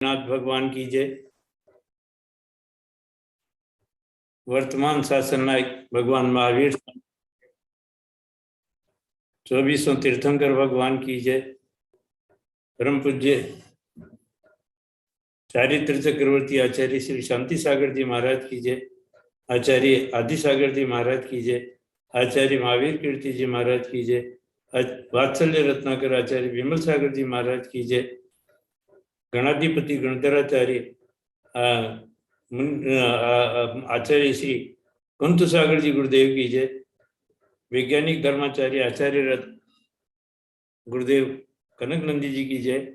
नाथ भगवान की जय। वर्तमान शासन नायक भगवान महावीर 24 तीर्थंकर भगवान की जय। परम पूज्य चारित्र चक्रवर्ती आचार्य श्री शांति सागर जी महाराज की जय। आचार्य आदि सागर जी महाराज की जय। आचार्य महावीर कीर्ति जी महाराज की जय। वात्सल्य रत्नाकर आचार्य विमल सागर जी महाराज की जय। गणाधिपति गणधराचार्य आचार्य श्री कुंत सागर जी गुरुदेव की जय। वैज्ञानिक धर्माचार्य आचार्य रत्न गुरुदेव कनक नंदी जी की जय।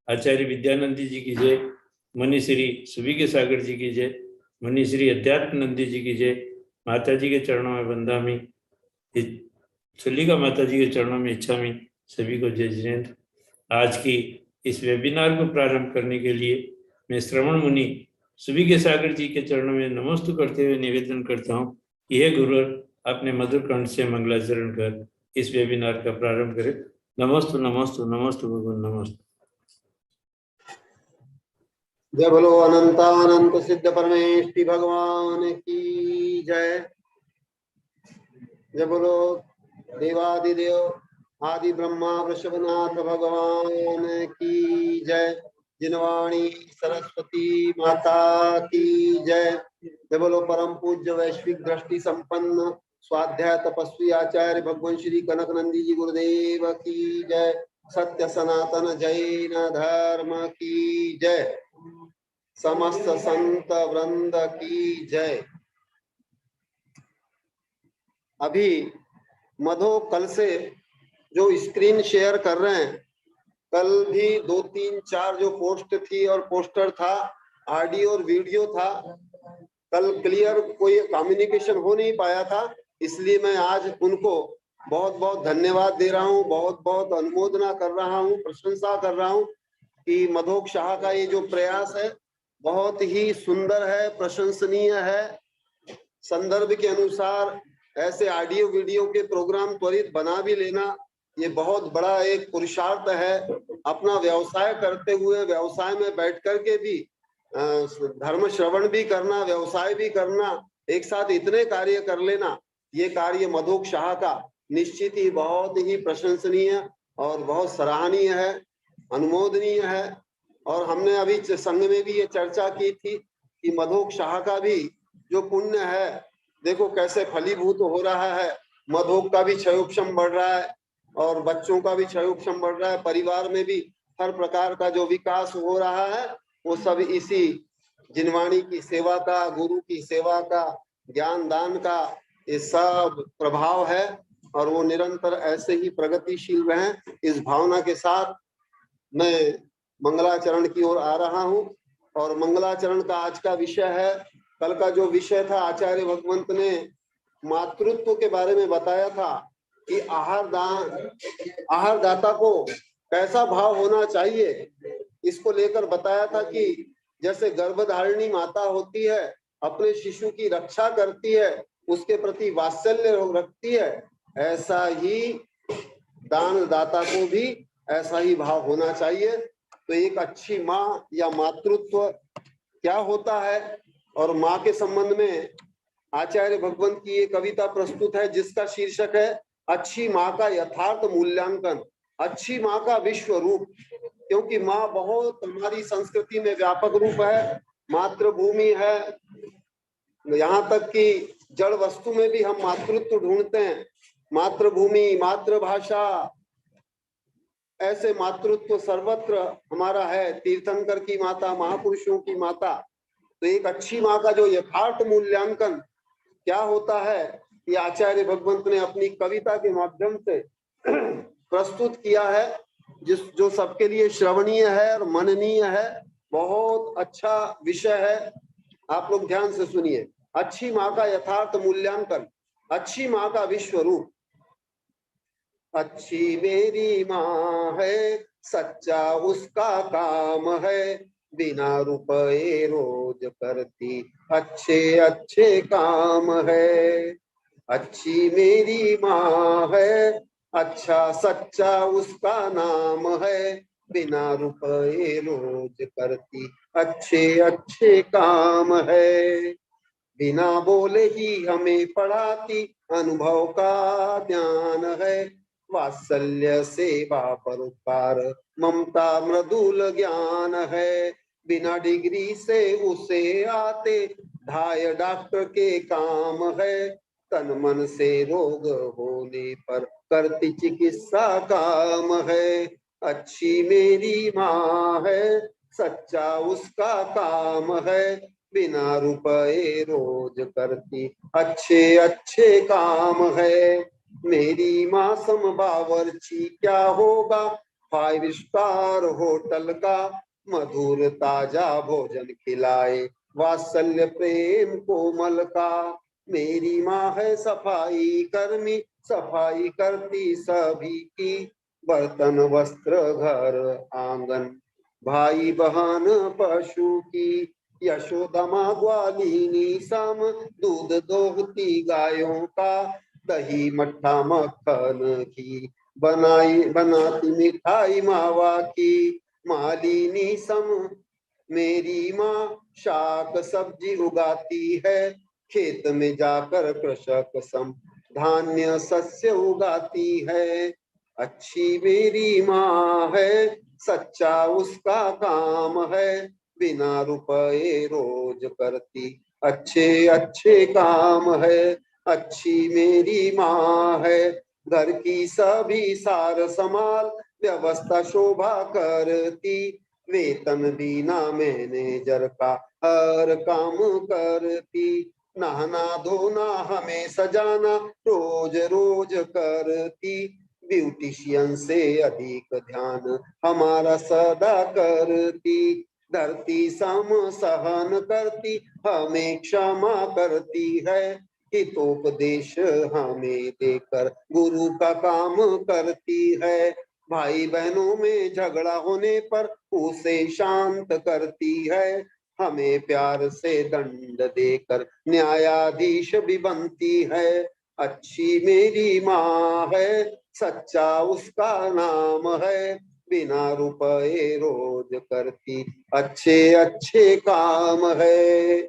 आचार्य विद्यानंदी जी की जय। मनीश्री सुविके सागर जी की जय। मनीश्री अध्यात्म नंदी जी की जय। माता जी के चरणों में बंदामी, चलिका माता जी के चरणों में इच्छामी। सभी को जय जिनेन्द्र। आज की इस वेबिनार को प्रारंभ करने के लिए मैं श्रवण मुनि सुविके सागर जी के चरणों में नमस्तु करते हुए निवेदन करता हूँ कि हे गुरुवर, अपने मधुर कंठ से मंगलाचरण कर इस वेबिनार का प्रारंभ करें। नमस्तु नमस्तु नमस्तु भगवान नमस्तु। जय बोलो अनंतानंत सिद्ध परमेष्टि भगवान की जय। जय बोलो देवादिदेव आदि ब्रह्मा वृषभनाथ भगवान की जय। जिनवाणी सरस्वती माता की जय। जय बोलो परम पूज्य वैश्विक दृष्टि संपन्न स्वाध्याय तपस्वी आचार्य भगवान श्री कनक नंदी जी गुरुदेव की जय। सत्य सनातन जैन धर्म की जय। समस्त संत वृंद की जय। अभी मधो कल से जो स्क्रीन शेयर कर रहे हैं, कल भी 2 3 4 जो पोस्ट थी और पोस्टर था, ऑडियो और वीडियो था, कल क्लियर कोई कम्युनिकेशन हो नहीं पाया था, इसलिए मैं आज उनको बहुत बहुत धन्यवाद दे रहा हूँ, बहुत बहुत अनुमोदना कर रहा हूँ, प्रशंसा कर रहा हूँ कि मधोक शाह का ये जो प्रयास है बहुत ही सुंदर है, प्रशंसनीय है। संदर्भ के अनुसार ऐसे ऑडियो वीडियो के प्रोग्राम त्वरित बना भी लेना ये बहुत बड़ा एक पुरुषार्थ है। अपना व्यवसाय करते हुए व्यवसाय में बैठ करके भी धर्म श्रवण भी करना, व्यवसाय भी करना, एक साथ इतने कार्य कर लेना, ये कार्य मधोक शाह का निश्चित ही बहुत ही प्रशंसनीय और बहुत सराहनीय है, अनुमोदनीय है। और हमने अभी संघ में भी ये चर्चा की थी कि मधोक शाह का भी जो पुण्य है देखो कैसे फलीभूत हो रहा है। मधोक का भी क्षयोक्षम बढ़ रहा है और बच्चों का भी क्षयोक्षम बढ़ रहा है, परिवार में भी हर प्रकार का जो विकास हो रहा है वो सब इसी जिनवाणी की सेवा का, गुरु की सेवा का, ज्ञान दान का ये सब प्रभाव है और वो निरंतर ऐसे ही प्रगतिशील रहें। इस भावना के साथ मैं मंगलाचरण की ओर आ रहा हूँ और मंगलाचरण का आज का विषय है, कल का जो विषय था आचार्य भगवंत ने मातृत्व के बारे में बताया था कि आहार दाता को कैसा भाव होना चाहिए, इसको लेकर बताया था कि जैसे गर्भधारिणी माता होती है, अपने शिशु की रक्षा करती है, उसके प्रति वात्सल्य रखती है, ऐसा ही दान दाता को भी ऐसा ही भाव होना चाहिए। तो एक अच्छी माँ या मातृत्व क्या होता है और माँ के संबंध में आचार्य भगवंत की ये कविता प्रस्तुत है जिसका शीर्षक है अच्छी माँ का यथार्थ मूल्यांकन, अच्छी माँ का विश्व रूप। क्योंकि माँ बहुत हमारी संस्कृति में व्यापक रूप है, मातृभूमि है, यहाँ तक कि जड़ वस्तु में भी हम मातृत्व ढूंढते हैं। मातृभूमि, मातृभाषा, ऐसे मातृत्व सर्वत्र हमारा है। तीर्थंकर की माता, महापुरुषों की माता। तो एक अच्छी माँ का जो यथार्थ मूल्यांकन क्या होता है, ये आचार्य भगवंत ने अपनी कविता के माध्यम से प्रस्तुत किया है, जो सबके लिए श्रवणीय है और मननीय है। बहुत अच्छा विषय है, आप लोग ध्यान से सुनिए। अच्छी माँ का यथार्थ मूल्यांकन, अच्छी माँ का विश्व रूप। अच्छी मेरी माँ है, सच्चा उसका काम है, बिना रुपए रोज करती अच्छे अच्छे काम है। अच्छी मेरी माँ है, अच्छा सच्चा उसका नाम है, बिना रुपए रोज करती अच्छे अच्छे काम है। बिना बोले ही हमें पढ़ाती अनुभव का ज्ञान है। वात्सल्य सेवा परोपकार ममता मृदुल ज्ञान है। बिना डिग्री से उसे आते ढाई डॉक्टर के काम है। तन मन से रोग होने पर करती चिकित्सा काम है। अच्छी मेरी माँ है, सच्चा उसका काम है। बिना रुपए रोज करती अच्छे अच्छे काम है। मेरी माँ सम बावर्ची क्या होगा, 5 स्टार होटल का। मधुर ताजा भोजन खिलाए, वात्सल्य प्रेम कोमल का। मेरी माँ है सफाई कर्मी, सफाई करती सभी की। बर्तन वस्त्र घर आंगन, भाई बहन पशु की। यशोदा माँ ग्वालिनी सम दूध दोहती गायों का। दही मट्ठा मक्खन की बनाती मिठाई मावा की। मालिनी सम मेरी माँ शाक सब्जी उगाती है। खेत में जाकर कृषक सम धान्य सस्य उगाती है। अच्छी मेरी माँ है, सच्चा उसका काम है। बिना रुपए रोज करती अच्छे अच्छे काम है। अच्छी मेरी माँ है, घर की सभी सार संभाल व्यवस्था शोभा करती। वेतन बिना मैनेजर का हर काम करती। नहाना धोना हमें सजाना रोज रोज करती। ब्यूटिशियन से अधिक ध्यान हमारा सदा करती। धरती सम सहन करती हमें क्षमा करती है। हितोपदेश हमें देकर गुरु का काम करती है। भाई बहनों में झगड़ा होने पर उसे शांत करती है। हमें प्यार से दंड देकर न्यायाधीश भी बनती है। अच्छी मेरी माँ है, सच्चा उसका नाम है। बिना रुपए रोज करती अच्छे अच्छे काम है।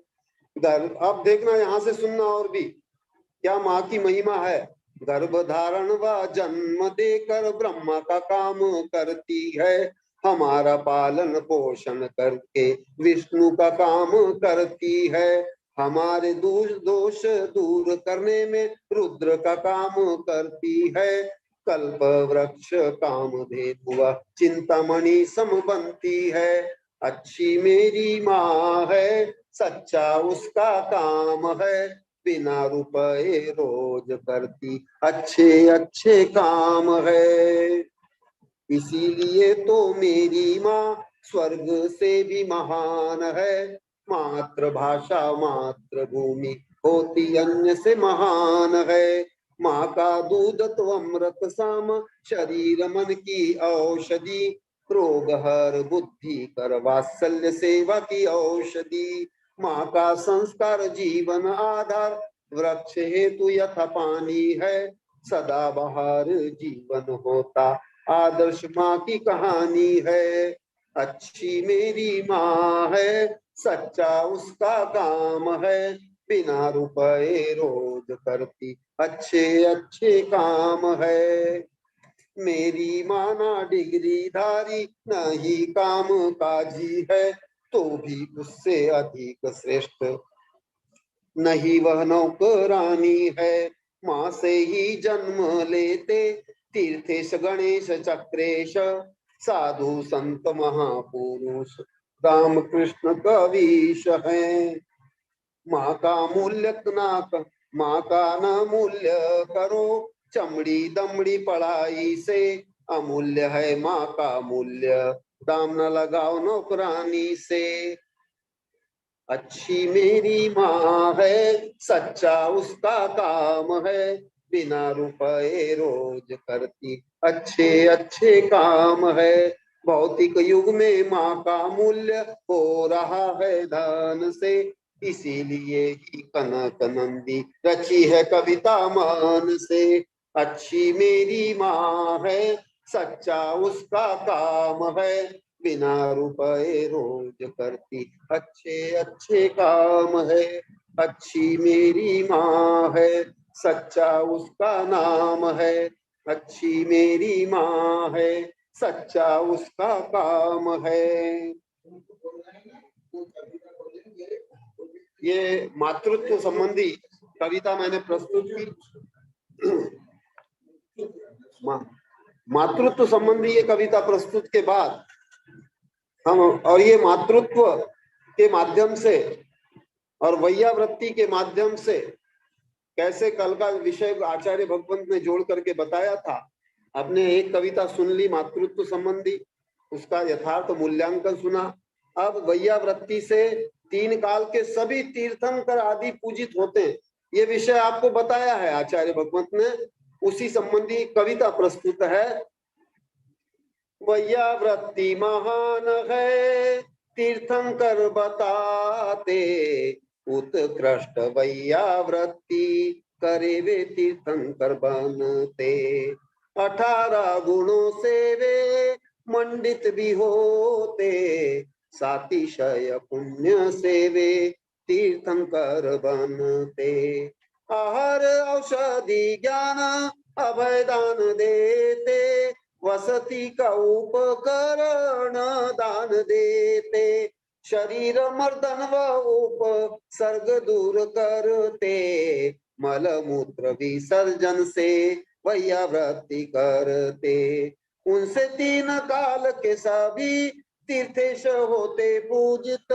अब देखना, यहाँ से सुनना और भी क्या माँ की महिमा है। गर्भ धारण व जन्म देकर ब्रह्मा का काम करती है। हमारा पालन पोषण करके विष्णु का काम करती है। हमारे दोष दूर करने में रुद्र का काम करती है। कल्प वृक्ष कामधेनु चिंतामणि सम बनती है। अच्छी मेरी माँ है, सच्चा उसका काम है। बिना रुपए रोज करती अच्छे अच्छे काम है। इसीलिए तो मेरी माँ स्वर्ग से भी महान है। मातृभाषा मातृभूमि होती अन्य से महान है। माँ का दूध तो अमृत सम, शरीर मन की औषधि। रोग हर बुद्धि कर वात्सल्य सेवा की औषधि। माँ का संस्कार जीवन आधार, वृक्ष हेतु यथा पानी है। सदा बहार जीवन होता आदर्श माँ की कहानी है। अच्छी मेरी माँ है, सच्चा उसका काम है। बिना रुपए रोज करती अच्छे अच्छे काम है। मेरी माँ ना डिग्री धारी न ही काम काजी है, तो भी उससे अधिक श्रेष्ठ नहीं वह नौकरानी है। माँ से ही जन्म लेते तीर्थेश गणेश चक्रेश। साधु संत महापुरुष राम कृष्ण कवीश है। माँ का मूल्य माँ का न मूल्य करो, चमड़ी दमड़ी पढ़ाई से। अमूल्य है माँ का मूल्य, दाम न लगाओ नौकरानी से। अच्छी मेरी माँ है, सच्चा उसका काम है। बिना रुपए रोज करती अच्छे अच्छे काम है। भौतिक युग में माँ का मूल्य हो रहा है धन से। इसीलिए ही कनक नंदी रची है कविता मान से। अच्छी मेरी माँ है, सच्चा उसका काम है, बिना रुपए रोज करती अच्छे अच्छे काम है। अच्छी मेरी माँ है, सच्चा उसका नाम है। अच्छी मेरी माँ है, सच्चा उसका काम है। ये मातृत्व संबंधी कविता मैंने प्रस्तुत की। मातृत्व संबंधी ये कविता प्रस्तुत के बाद हम, और ये मातृत्व के माध्यम से और वैयावृत्ति के माध्यम से कैसे कल का विषय आचार्य भगवंत ने जोड़ करके बताया था। आपने एक कविता सुन ली मातृत्व संबंधी, उसका यथार्थ मूल्यांकन सुना। अब वैयावृत्ति से तीन काल के सभी तीर्थंकर आदि पूजित होते हैं, ये विषय आपको बताया है आचार्य भगवंत ने। उसी संबंधी कविता प्रस्तुत है। वैयावृत्ति महान है, तीर्थंकर बताते, उत्कृष्ट वैयावृत्ति करे वे तीर्थंकर बनते। 18 गुणों से वे मंडित भी होते, सातिशय पुण्य से वे तीर्थंकर बनते। आहार औषधि ज्ञान अभयदान देते, वसति का उपकरण दान देते। शरीर मर्दन व उपसर्ग दूर करते, मल मूत्र विसर्जन से वैयावृत्ति करते। उनसे तीन काल के सभी तीर्थेश होते पूजित,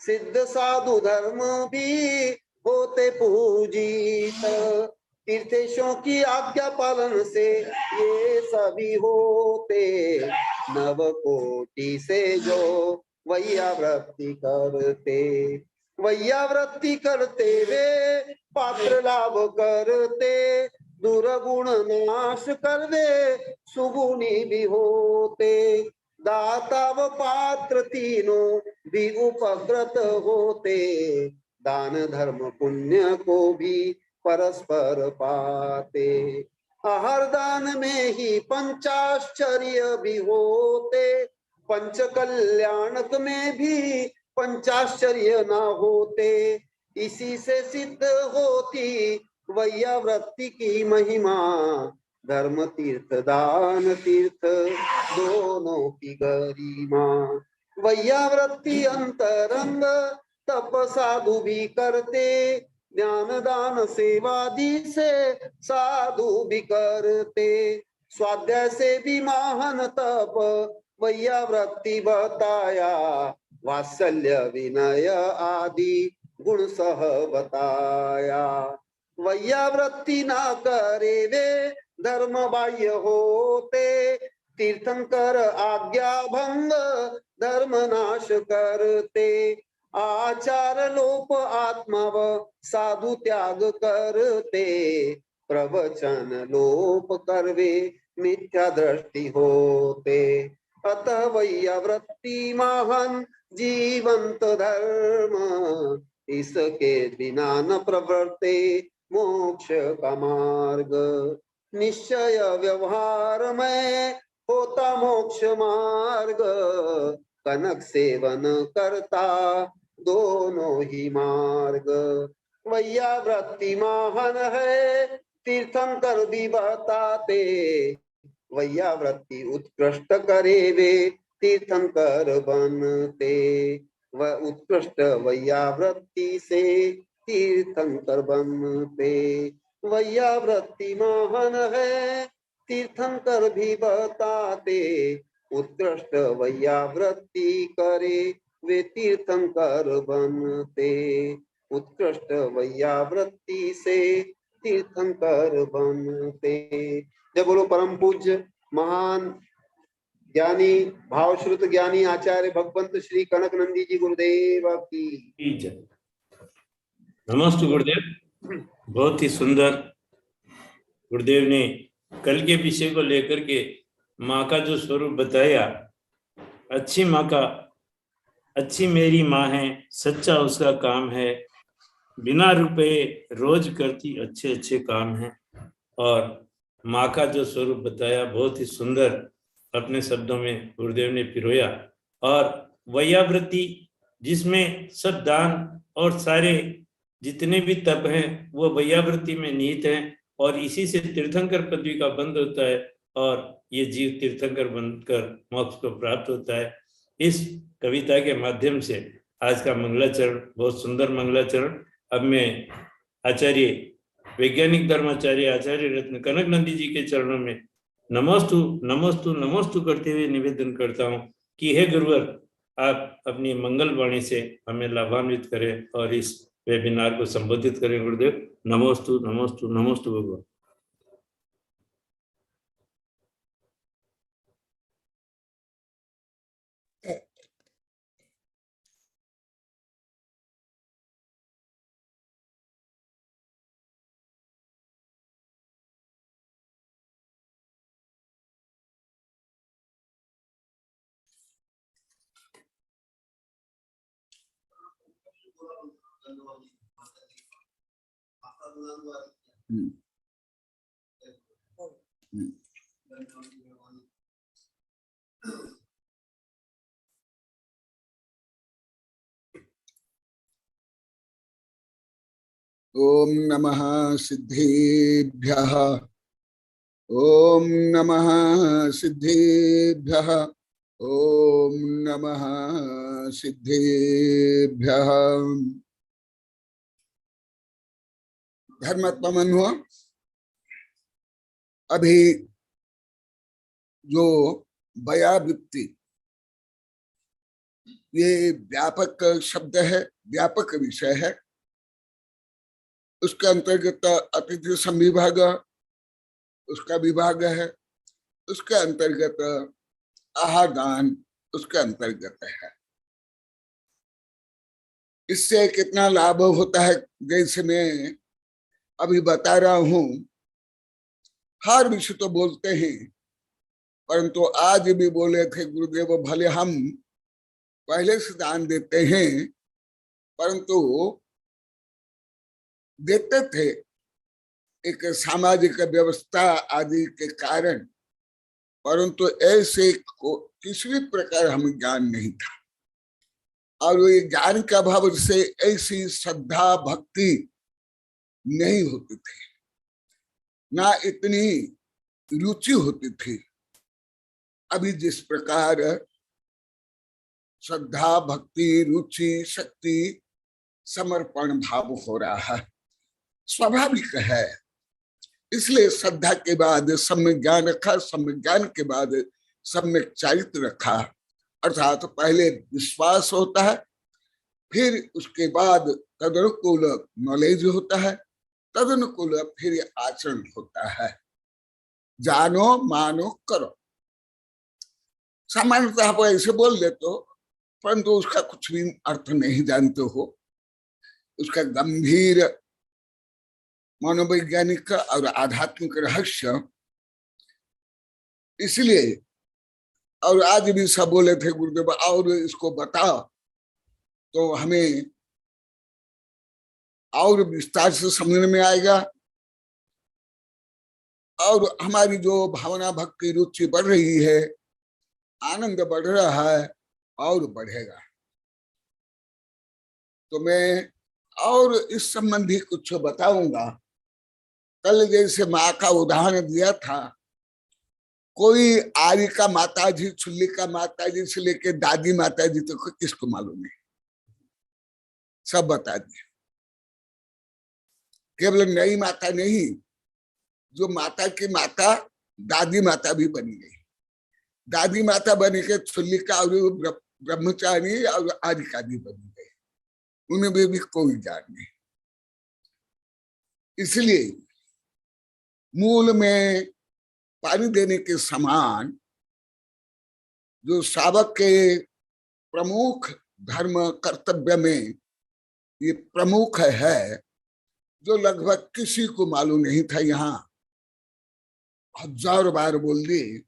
सिद्ध साधु धर्म भी होते पूजित। तीर्थेशों की आज्ञा पालन से ये सभी होते, नव कोटि से जो वैयावृत्ति करते। वैयावृत्ति करते वे पात्र लाभ करते, दुर्गुण नाश कर वे सुगुणी भी होते। दाता व पात्र तीनों भी उपकृत होते, दान धर्म पुण्य को भी परस्पर पाते। आहार दान में ही पंचाश्चर्य भी होते, पंच कल्याणक में भी पंचाश्चर्य न होते। इसी से सिद्ध होती वैयावृत्ति की महिमा, धर्म तीर्थ दान तीर्थ दोनों की गरिमा। वैयावृत्ति अंतरंग तप साधु भी करते, ज्ञान दान सेवादि से साधु भी करते। स्वाध्याय से भी महान तप वैयावृत्ति बताया, वात्सल्य विनय आदि गुण सह बताया। वैयावृत्ति ना करे वे धर्म बाह्य होते, तीर्थंकर आज्ञा भंग धर्म नाश करते। आचार लोप आत्मा व साधु त्याग करते, प्रवचन लोप करवे मिथ्या दृष्टि होते। अतः वैयावृत्ति महान जीवंत धर्म, इसके बिना न प्रवर्ते मोक्ष का मार्ग। निश्चय व्यवहार में होता मोक्ष मार्ग, कनक सेवन करता दोनों ही मार्ग। वैयावृत्ति महान है, तीर्थंकर भी बताते, वैयावृत्ति उत्कृष्ट करे वे तीर्थंकर बनते। वह उत्कृष्ट वैयावृत्ति से तीर्थंकर बनते। वैयावृत्ति महान है, तीर्थंकर भी बताते, उत्कृष्ट वैयावृत्ति करे वे तीर्थंकर बनते। उत्कृष्ट वैयावृत्ति से तीर्थंकर बनते। जय बोलो परम पूज्य महान ज्ञानी भावश्रुत ज्ञानी आचार्य भगवंत श्री कनक नंदी जी गुरुदेव की जय। नमस्ते गुरुदेव। बहुत ही सुंदर गुरुदेव ने कल के विषय को लेकर के माँ का जो स्वरूप बताया, अच्छी माँ का, अच्छी मेरी माँ है, सच्चा उसका काम है, बिना रुपए रोज करती अच्छे अच्छे काम है। और माँ का जो स्वरूप बताया बहुत ही सुंदर अपने शब्दों में गुरुदेव ने पिरोया। और वैयावृत्ति जिसमें सब दान और सारे जितने भी तप हैं वो वैयावृत्ति में निहित हैं और इसी से तीर्थंकर पदवी का बंध होता है और ये जीव तीर्थंकर बनकर मोक्ष को प्राप्त होता है। इस कविता के माध्यम से आज का मंगलाचरण बहुत सुंदर मंगलाचरण। अब मैं आचार्य वैज्ञानिक धर्माचार्य आचार्य रत्न कनक नंदी जी के चरणों में नमोस्तु नमोस्तु नमोस्तु करते हुए निवेदन करता हूँ कि हे गुरुवर, आप अपनी मंगल वाणी से हमें लाभान्वित करें और इस वेबिनार को संबोधित करें। गुरुदेव, नमोस्तु नमोस्तु नमोस्तु भगवान। ओम नमः सिद्धेभ्यः। ओम नमः सिद्धेभ्यः। ओम नमः सिद्धेभ्यः। धर्मात्मा मनु, अभी जो वयावृत्ति ये व्यापक शब्द है, व्यापक विषय है। उसके अंतर्गत अतिथि संविभाग उसका विभाग है, उसके अंतर्गत आहार दान उसके अंतर्गत है। इससे कितना लाभ होता है, जैसे मैं अभी बता रहा हूं, हर विषय तो बोलते हैं, परंतु आज भी बोले थे गुरुदेव, भले हम पहले से दान देते हैं, परंतु देते थे एक सामाजिक व्यवस्था आदि के कारण, परंतु ऐसे किसी भी प्रकार हमें ज्ञान नहीं था और ये ज्ञान के अभाव से ऐसी श्रद्धा भक्ति नहीं होती थी, ना इतनी रुचि होती थी। अभी जिस प्रकार श्रद्धा भक्ति रुचि शक्ति समर्पण भाव हो रहा है, स्वाभाविक है। इसलिए श्रद्धा के बाद सम्यक ज्ञान रखा, सम्यक ज्ञान के बाद सम्यक चारित्र रखा, अर्थात पहले विश्वास होता है, फिर उसके बाद तदनुकूल नॉलेज होता है, तदनुकूल फिर आचरण होता है। जानो मानो करो, सामान्यतः आप ऐसे बोल देते हो, परंतु उसका कुछ भी अर्थ नहीं जानते हो, उसका गंभीर मनोवैज्ञानिक और आध्यात्मिक रहस्य। इसलिए और आज भी सब बोले थे गुरुदेव और इसको बताओ, तो हमें और विस्तार से समझने में आएगा और हमारी जो भावना भक्ति रुचि बढ़ रही है, आनंद बढ़ रहा है और बढ़ेगा। तो मैं और इस संबंधी कुछ बताऊंगा। कल जैसे माँ का उदाहरण दिया था, कोई आर्य का माताजी, चुल्ली का माताजी से लेके दादी माताजी तो किसको मालूम है, सब बता दिए। केवल नई माता नहीं, जो माता की माता दादी माता भी बनी गई। दादी माता बनी के चुल्ली का और ब्रह्मचारी और आर्य का भी बनी गई, उन्हें भी कोई ज्ञान नहीं। इसलिए मूल में पानी देने के समान जो शावक के प्रमुख धर्म कर्तव्य में ये प्रमुख है, जो लगभग किसी को मालूम नहीं था, यहाँ हजार बार बोल दी,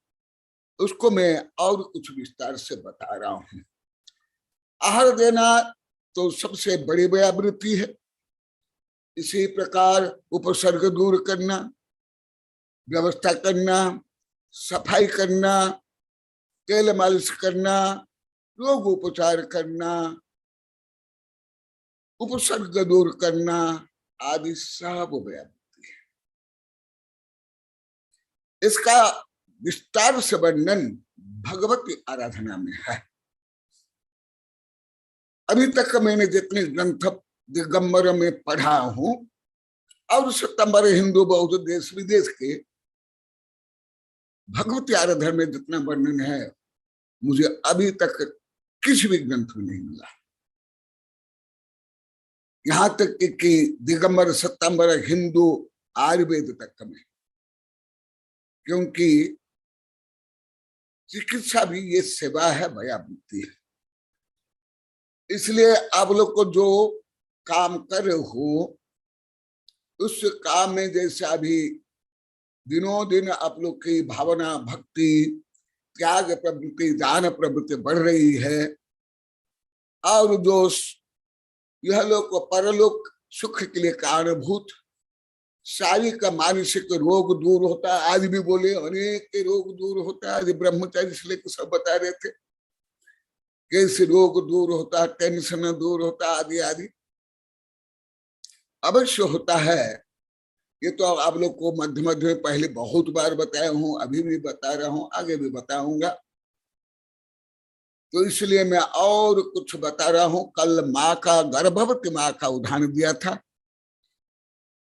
उसको मैं और कुछ विस्तार से बता रहा हूं। आहार देना तो सबसे बड़ी व्यावृत्ति है। इसी प्रकार उपसर्ग दूर करना, व्यवस्था करना, सफाई करना, तेल मालिश करना, रोग उपचार करना, उपसर्ग दूर करना आदि सब व्याप्ति है। इसका विस्तार से वर्णन भगवती आराधना में है। अभी तक मैंने जितने ग्रंथ दिगंबर में पढ़ा हूं और सितंबर हिंदू बौद्ध देश विदेश के भगवती आराधना में जितना वर्णन है, मुझे अभी तक किसी भी ग्रंथ में नहीं मिला। यहां तक कि दिगंबर सितंबर हिंदू आयुर्वेद तक में, क्योंकि चिकित्सा भी ये सेवा है, भयावृत्ति है। इसलिए आप लोग को जो काम कर रहे हो उस काम में जैसे अभी दिनों दिन आप लोग की भावना, भक्ति, त्याग प्रवृत्ति, दान प्रवृत्ति बढ़ रही है और जो यह लोग परलोक सुख के लिए कारणभूत शारीरिक मानसिक रोग दूर होता है। आज भी बोले अनेक रोग दूर होता है। आज ब्रह्मचारी से लेकर सब बता रहे थे कैसे रोग दूर होता है, टेंशन दूर होता है आदि आदि। अवश्य होता है। ये तो आप लोग को मध्य मध्य में पहले बहुत बार बताया हूं, अभी भी बता रहा हूं, आगे भी बताऊंगा। तो इसलिए मैं और कुछ बता रहा हूं। कल माँ का, गर्भवती माँ का उदाहरण दिया था,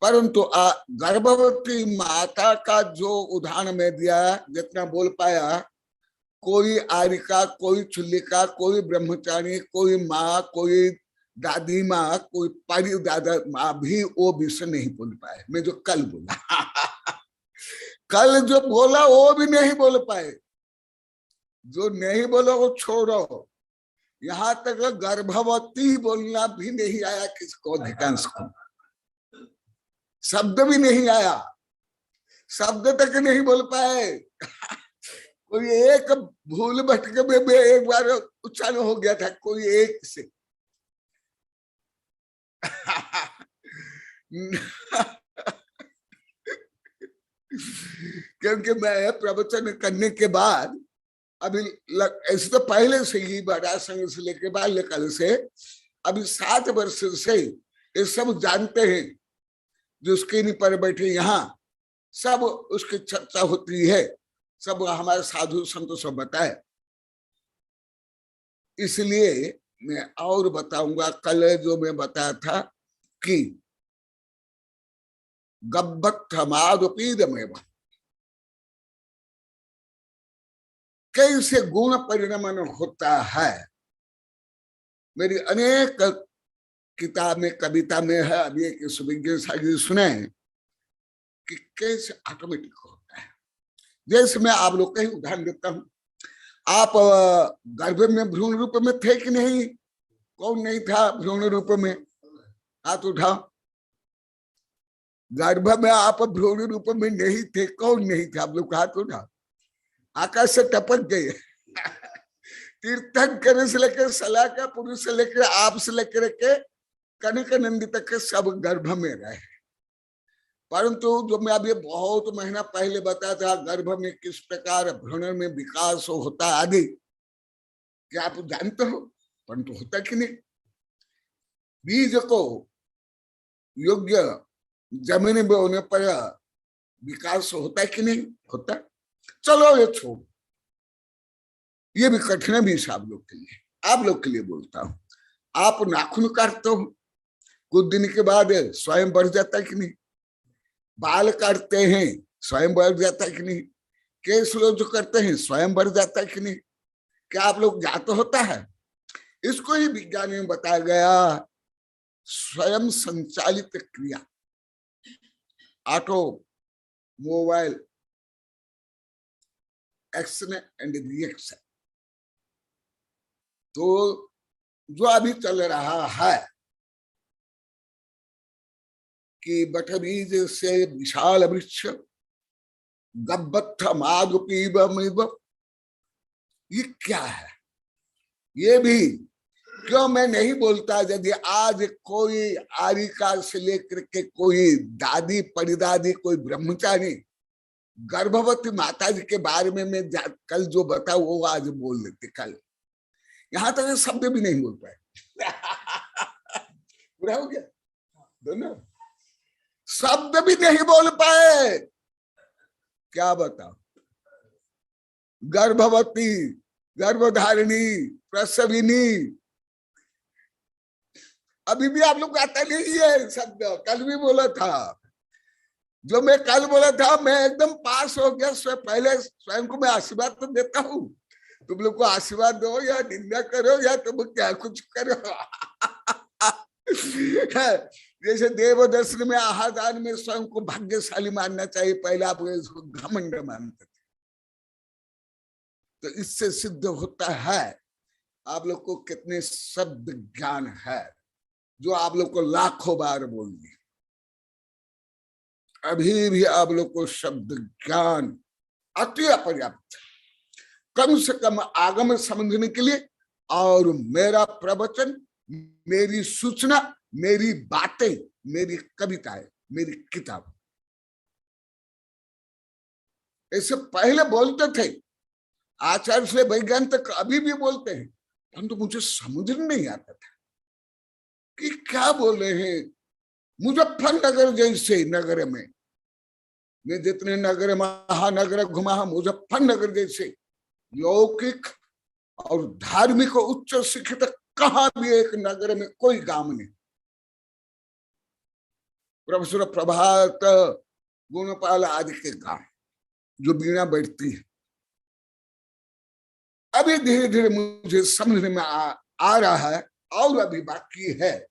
परंतु गर्भवती माता का जो उदाहरण में दिया, जितना बोल पाया, कोई आरिका, कोई चुल्लिका, कोई ब्रह्मचारी, कोई माँ, कोई दादी माँ, कोई परी दादा माँ भी वो विषय नहीं बोल पाए। मैं जो कल बोला कल जो बोला वो भी नहीं बोल पाए। जो नहीं बोला वो छोड़ो, यहाँ तक गर्भवती बोलना भी नहीं आया किसको, अधिकांश को शब्द भी नहीं आया, शब्द तक नहीं बोल पाए। कोई एक भूल भटके में एक बार उच्चारण हो गया था, कोई एक से क्योंकि मैं प्रवचन करने के बाद अभी ऐसे तो पहले से ही बड़ा संघ से लेकर बाल्यकाल से अभी 7 वर्ष से ये सब जानते हैं। जो स्क्रीन पर बैठे यहाँ सब उसकी चर्चा होती है, सब हमारे साधु संत सब बताए। इसलिए मैं और बताऊंगा। कल जो मैं बताया था कि गब्बत्थमादुपीदमेव कैसे गुण परिणमन होता है, मेरी अनेक किताब में, कविता में है। अभी एक सुविज्ञ साहित्य सुने कि कैसे ऑटोमेटिक होता है। जैसे मैं आप लोग का ही उदाहरण देता हूं। आप गर्भ में भ्रूण रूप में थे कि नहीं? कौन नहीं था भ्रूण रूप में? हाथ उठाओ। गर्भ में आप भ्रूण रूप में नहीं थे, कौन नहीं थे? आप लोग हाथ उठाओ। आकाश से टपक गए तीर्थंकर से लेकर सलाका पुरुष से लेकर आप से लेकर के कनक नंदी तक के सब गर्भ में रहे। परंतु जो मैं अभी बहुत महीना पहले बताया था, गर्भ में किस प्रकार भ्रूण में विकास होता आदि, क्या आप जानते हो? परंतु होता कि नहीं? बीज को योग्य जमीन में होने पर विकास होता है कि नहीं होता? चलो ये छोड़, ये भी कठिन भी आप लोग के लिए, आप लोग के लिए बोलता हूं। आप नाखून काटते हो, कुछ दिन के बाद स्वयं बढ़ जाता है कि नहीं? बाल काटते हैं, स्वयं बढ़ जाता है कि नहीं? केस लोग जो करते हैं स्वयं बढ़ जाता है कि नहीं? क्या आप लोग जानते होता है? इसको ही विज्ञान में बताया गया, स्वयं संचालित क्रिया, auto mobile action and reaction. तो जो अभी चल रहा है कि बटबीज से विशाल वृक्ष गब्बत्थमादुपीबमिव, ये क्या है? ये भी क्यों मैं नहीं बोलता? यदि आज कोई आरिका से लेकर के कोई दादी परिदादी, कोई ब्रह्मचारी गर्भवती माता जी के बारे में मैं कल जो बताऊं वो आज बोल लेते। कल यहां तक शब्द भी नहीं बोल पाए। पूरा हो गया, दोनों शब्द भी नहीं बोल पाए। क्या बताओ, गर्भवती, गर्भधारिणी, प्रसविनी, अभी भी आप लोग आता नहीं है शब्द। कल भी बोला था, जो मैं कल बोला था मैं एकदम पास हो गया। पहले स्वयं को मैं आशीर्वाद तो देता हूँ, तुम लोग को आशीर्वाद दो या निंदा करो या तुम क्या कुछ करो। जैसे देव दर्शन में, आहार दान में स्वयं को भाग्यशाली मानना चाहिए, पहले आप इसको घमंड मानते थे। तो इससे सिद्ध होता है आप लोग को कितने शब्द ज्ञान है, जो आप लोग को लाखों बार बोल दिए। अभी भी आप लोग को शब्द ज्ञान अति अपर्याप्त, कम से कम आगम समझने के लिए। और मेरा प्रवचन, मेरी सूचना, मेरी बातें, मेरी कविताएं, मेरी किताब, ऐसे पहले बोलते थे आचार्य से वैज्ञान तक, अभी भी बोलते हैं, परंतु मुझे समझ नहीं आता था कि क्या बोले हैं। मुजफ्फरनगर जैसे नगर में, मैं जितने नगर महानगर घुमा, मुजफ्फरनगर जैसे लौकिक और धार्मिक उच्च शिक्षित कहां भी एक नगर में कोई गांव नहीं। प्रोफेसर प्रभात, गुणपाल आदि के गांव जो बीणा बैठती है, अभी धीरे धीरे मुझे समझने में आ रहा है, और अभी बाकी है।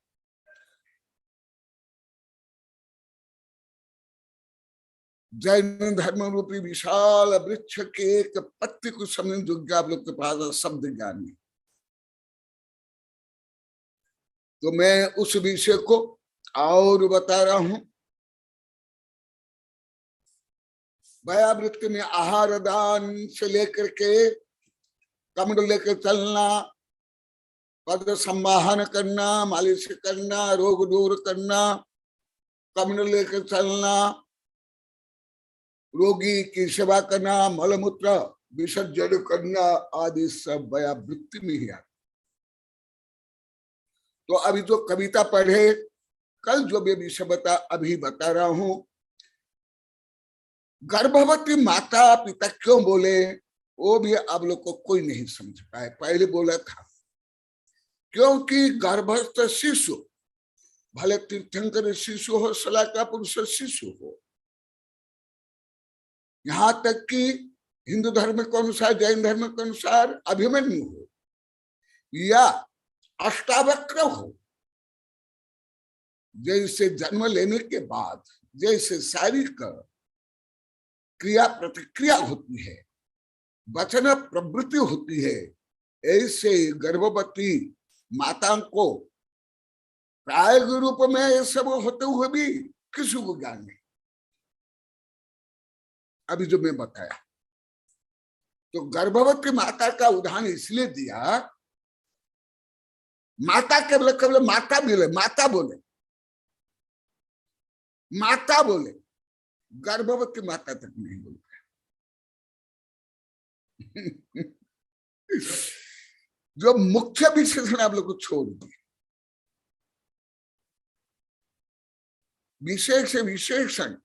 जैन धर्म रूपी विशाल वृक्ष के एक पत्ती को समझने योग्य आप लोग के पास शब्द ज्ञान नहीं। तो मैं उस विषय को और बता रहा हूं। व्यावृत्ति में आहार दान से लेकर के कमंड लेकर चलना, पद संवाहन करना, मालिश करना, रोग दूर करना, कमंड लेकर चलना, रोगी की सेवा करना, मलमूत्र विसर्जन करना आदि सब व्यावृत्ति में ही आता। तो अभी जो कविता पढ़े, कल जो मैं विषय अभी बता रहा हूं, गर्भवती माता पिता क्यों बोले वो भी आप लोग को कोई नहीं समझ पाए। पहले बोला था क्योंकि गर्भस्थ शिशु, भले तीर्थंकर शिशु हो, सलाका पुरुष शिशु हो, यहां तक कि हिंदू धर्म के अनुसार, जैन धर्म के अनुसार अभिमन्यु हो या अष्टावक्र हो, जैसे जन्म लेने के बाद जैसे शारीरिक क्रिया प्रतिक्रिया होती है, वचन प्रवृत्ति होती है, ऐसे गर्भवती माता को प्रायोग रूप में ये सब होते हुए भी किसी को ज्ञान नहीं। अभी जो मैं बताया, तो गर्भवती माता का उदाहरण इसलिए दिया, माता केवल माता बोले, माता बोले, माता बोले, गर्भवती माता तक नहीं बोलते। जो मुख्य विशेषण आप लोग को छोड़ दिए, विशेष विशेषण,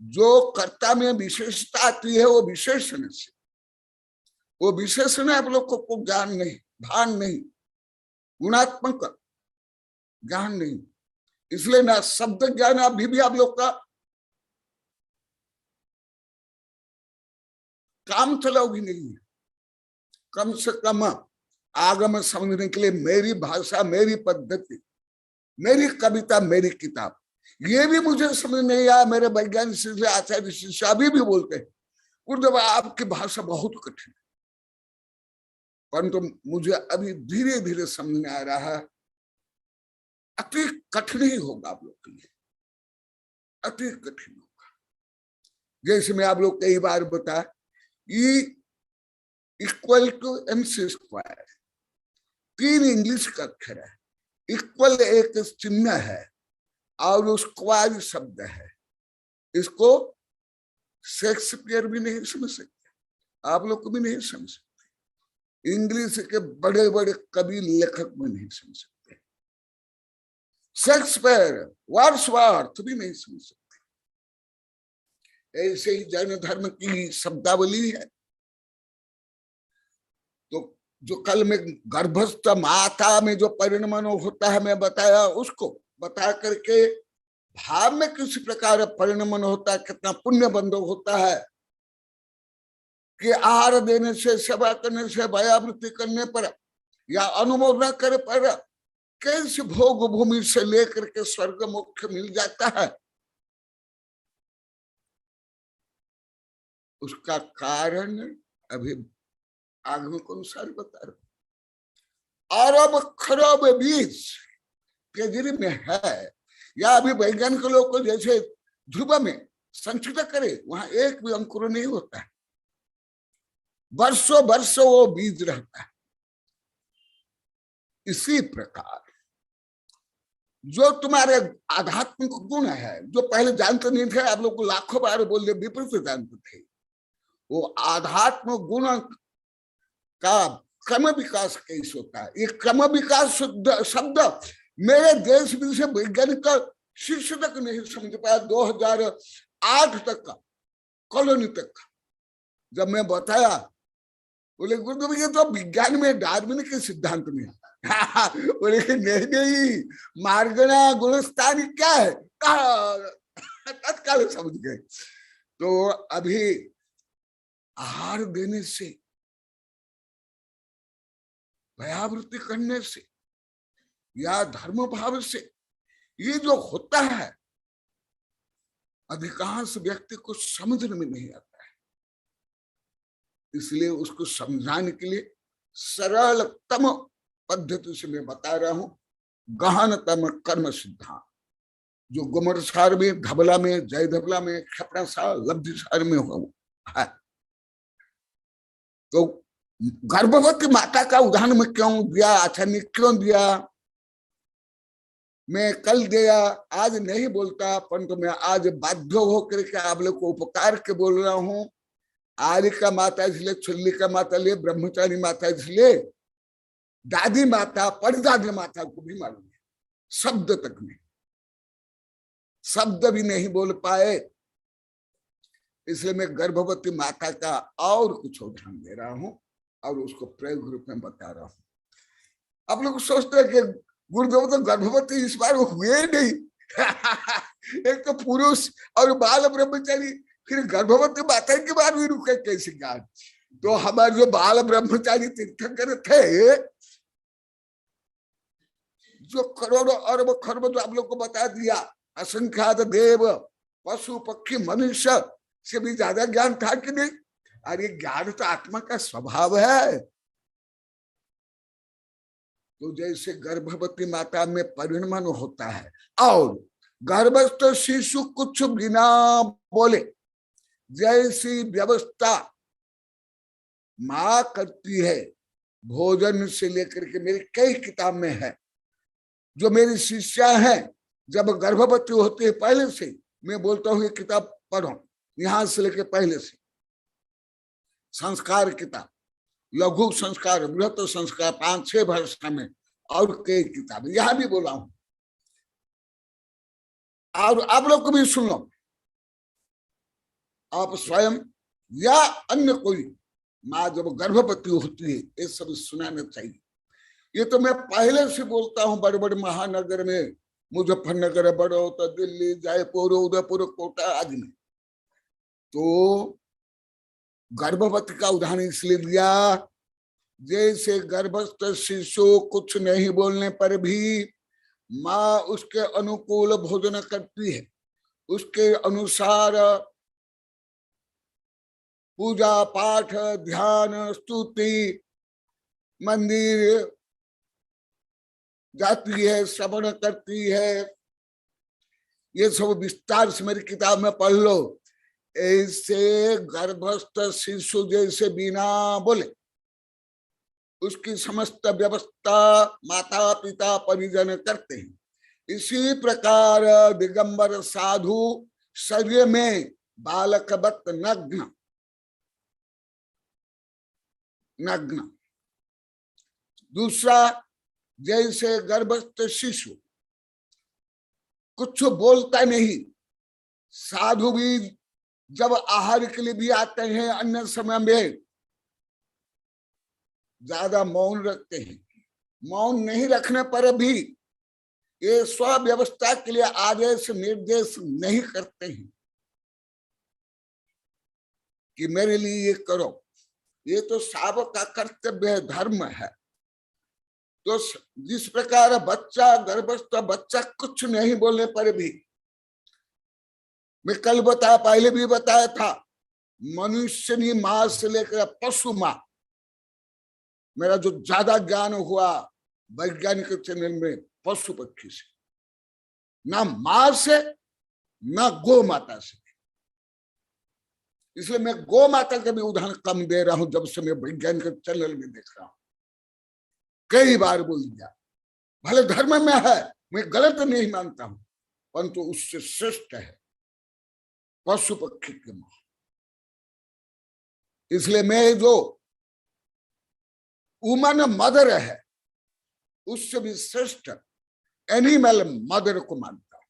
जो कर्ता में विशेषता आती है वो विशेषण से, वो विशेषण आप लोग को ज्ञान नहीं, भान नहीं, गुणात्मक ज्ञान नहीं। इसलिए ना शब्द ज्ञान अभी भी आप लोग का काम चलाओ भी नहीं है। कम से कम आगम समझने के लिए मेरी भाषा, मेरी पद्धति, मेरी कविता, मेरी किताब, ये भी मुझे समझ नहीं आया। मेरे वैज्ञानिक शिष्य, आचार्य शिष्य अभी भी बोलते हैं गुरुदेव आपकी भाषा बहुत कठिन है, परंतु मुझे अभी धीरे धीरे समझ में आ रहा है अति कठिन ही होगा आप लोग के लिए, अति कठिन होगा। जैसे मैं आप लोग कई बार बताया, E equal to MC², 3 English का अक्षर है, इक्वल एक चिन्ह है और स्क्वायर शब्द है। इसको शेक्सपियर भी नहीं समझ सकते, आप लोग को भी नहीं समझ सकते, इंग्लिश के बड़े बड़े कवि लेखक भी नहीं समझ सकते, शेक्सपियर वर्ड्सवर्थ भी नहीं समझ सकते। ऐसे ही जैन धर्म की शब्दावली है। तो जो कल में गर्भस्थ माता में जो परिणमन होता है मैं बताया, उसको बता करके भाव में किसी प्रकार परिणमन होता है, कितना पुण्य बंध होता है कि आहार देने से, सेवा करने से, भयावृत्ति करने पर या अनुमोदन करे पर कैसे भोग भूमि से लेकर के स्वर्ग मोक्ष मिल जाता है। उसका कारण अभी आगम के अनुसार बता रहा। अरब खरब बीज पृथ्वी में है, या अभी वैज्ञानिक लोग को जैसे ध्रुव में संचित करे वहां एक भी अंकुर नहीं होता है, वर्षों वर्षों वो बीज रहता है। इसी प्रकार जो तुम्हारे आध्यात्मिक गुण है, जो पहले जानते नहीं थे, आप लोग को लाखों बार बोल दे विपरीत जानते थे, वो आध्यात्म गुण का क्रम विकास कैसे होता है। ये क्रम विकास शब्द मेरे देश में से वैज्ञानिक शिष्य तक नहीं समझ पाया। 2008 तक का कॉलोनी तक का जब मैं बताया, बोले गुरुदेव ये तो विज्ञान में डार्विन के सिद्धांत में आता। बोले नहीं, मार्गणा गुणस्थानी क्या है, तत्काल समझ गए। तो अभी आहार देने से, भयावृत्ति करने से या धर्म भाव से ये जो होता है अधिकांश व्यक्ति को समझने में नहीं आता है। इसलिए उसको समझाने के लिए सरलतम पद्धति से मैं बता रहा हूं, गहनतम कर्म सिद्धांत, जो गुमरसार में, धबला में, जय धबला में, क्षपणासार, लब्धिसार में है। तो गर्भवती माता का उदाहरण में क्यों दिया, आचार्य क्यों दिया, मैं कल दिया, आज नहीं बोलता, परंतु मैं आज बाध्य होकर के आप लोग को उपकार के बोल रहा हूं। आर्य का माता इसलिए, छुल्ली का माता लिए, ब्रह्मचारी माता इसलिए, दादी माता, परदादी माता को भी मालूम है, शब्द तक में, शब्द भी नहीं बोल पाए। इसलिए मैं गर्भवती माता का और कुछ उदाहरण दे रहा हूं और उसको प्रयोग रूप में बता रहा हूं। आप लोग सोचते हैं कि गुरुदेव तो गर्भवती इस बार हुए नहीं। एक तो पुरुष और बाल ब्रह्मचारी, फिर गर्भवती माता के बार भी रुके कैसे ज्ञान। तो हमारे जो बाल ब्रह्मचारी तीर्थंकर थे, जो करोड़ों अरब खरब जो आप लोग को बता दिया, असंख्यात देव पशु पक्षी मनुष्य से भी ज्यादा ज्ञान था कि नहीं। अरे ज्ञान तो आत्मा का स्वभाव है। तो जैसे गर्भवती माता में परिणमन होता है और गर्भस्थ शिशु कुछ बिना बोले जैसी व्यवस्था माँ करती है, भोजन से लेकर के, मेरी कई किताब में है, जो मेरी शिष्या हैं जब गर्भवती होती है पहले से मैं बोलता हूँ ये किताब पढ़ो, यहां से लेकर पहले से, संस्कार किताब, लघु संस्कार, बृहत संस्कार, 5-6 भाषा में और कई किताबें, यहां भी बोला हूं। और आप लोग को भी सुन लो, आप स्वयं या अन्य कोई माँ जब गर्भवती होती है ये सब सुनाना चाहिए। ये तो मैं पहले से बोलता हूं, बड़े बड़े महानगर में, मुजफ्फरनगर, बड़ौदा, दिल्ली, जयपुर, उदयपुर, कोटा आदि में। तो गर्भवती का उदाहरण इसलिए दिया, जैसे गर्भस्थ शिशु कुछ नहीं बोलने पर भी माँ उसके अनुकूल भोजन करती है, उसके अनुसार पूजा पाठ, ध्यान, स्तुति, मंदिर जाती है, श्रवण करती है। ये सब विस्तार से मेरी किताब में पढ़ लो। ऐसे गर्भस्थ शिशु जैसे बिना बोले उसकी समस्त व्यवस्था माता पिता परिजन करते हैं। इसी प्रकार दिगंबर साधु शरीर में बालकवत नग्न, नग्न। दूसरा, जैसे गर्भस्थ शिशु कुछ बोलता नहीं, साधु भी जब आहार के लिए भी आते हैं अन्य समय में ज्यादा मौन रखते हैं। मौन नहीं रखने पर भी ये स्वव्यवस्था के लिए आदेश निर्देश नहीं करते हैं कि मेरे लिए ये करो। ये तो शावक का कर्तव्य है, धर्म है। तो जिस प्रकार बच्चा, गर्भस्थ बच्चा कुछ नहीं बोलने पर भी, मैं कल बताया, पहले भी बताया था, मनुष्य मां से लेकर पशु मां, मेरा जो ज्यादा ज्ञान हुआ वैज्ञानिक चैनल में पशु पक्षी से, ना मां से ना गो माता से। इसलिए मैं गो माता का भी उदाहरण कम दे रहा हूं, जब से मैं वैज्ञानिक चैनल में देख रहा हूं। कई बार बोल दिया, भले धर्म में है, मैं गलत नहीं मानता हूं, परंतु उससे श्रेष्ठ है पशु पक्षी के मां। इसलिए मैं जो वुमन मदर है उससे भी श्रेष्ठ एनिमल मदर को मानता हूं।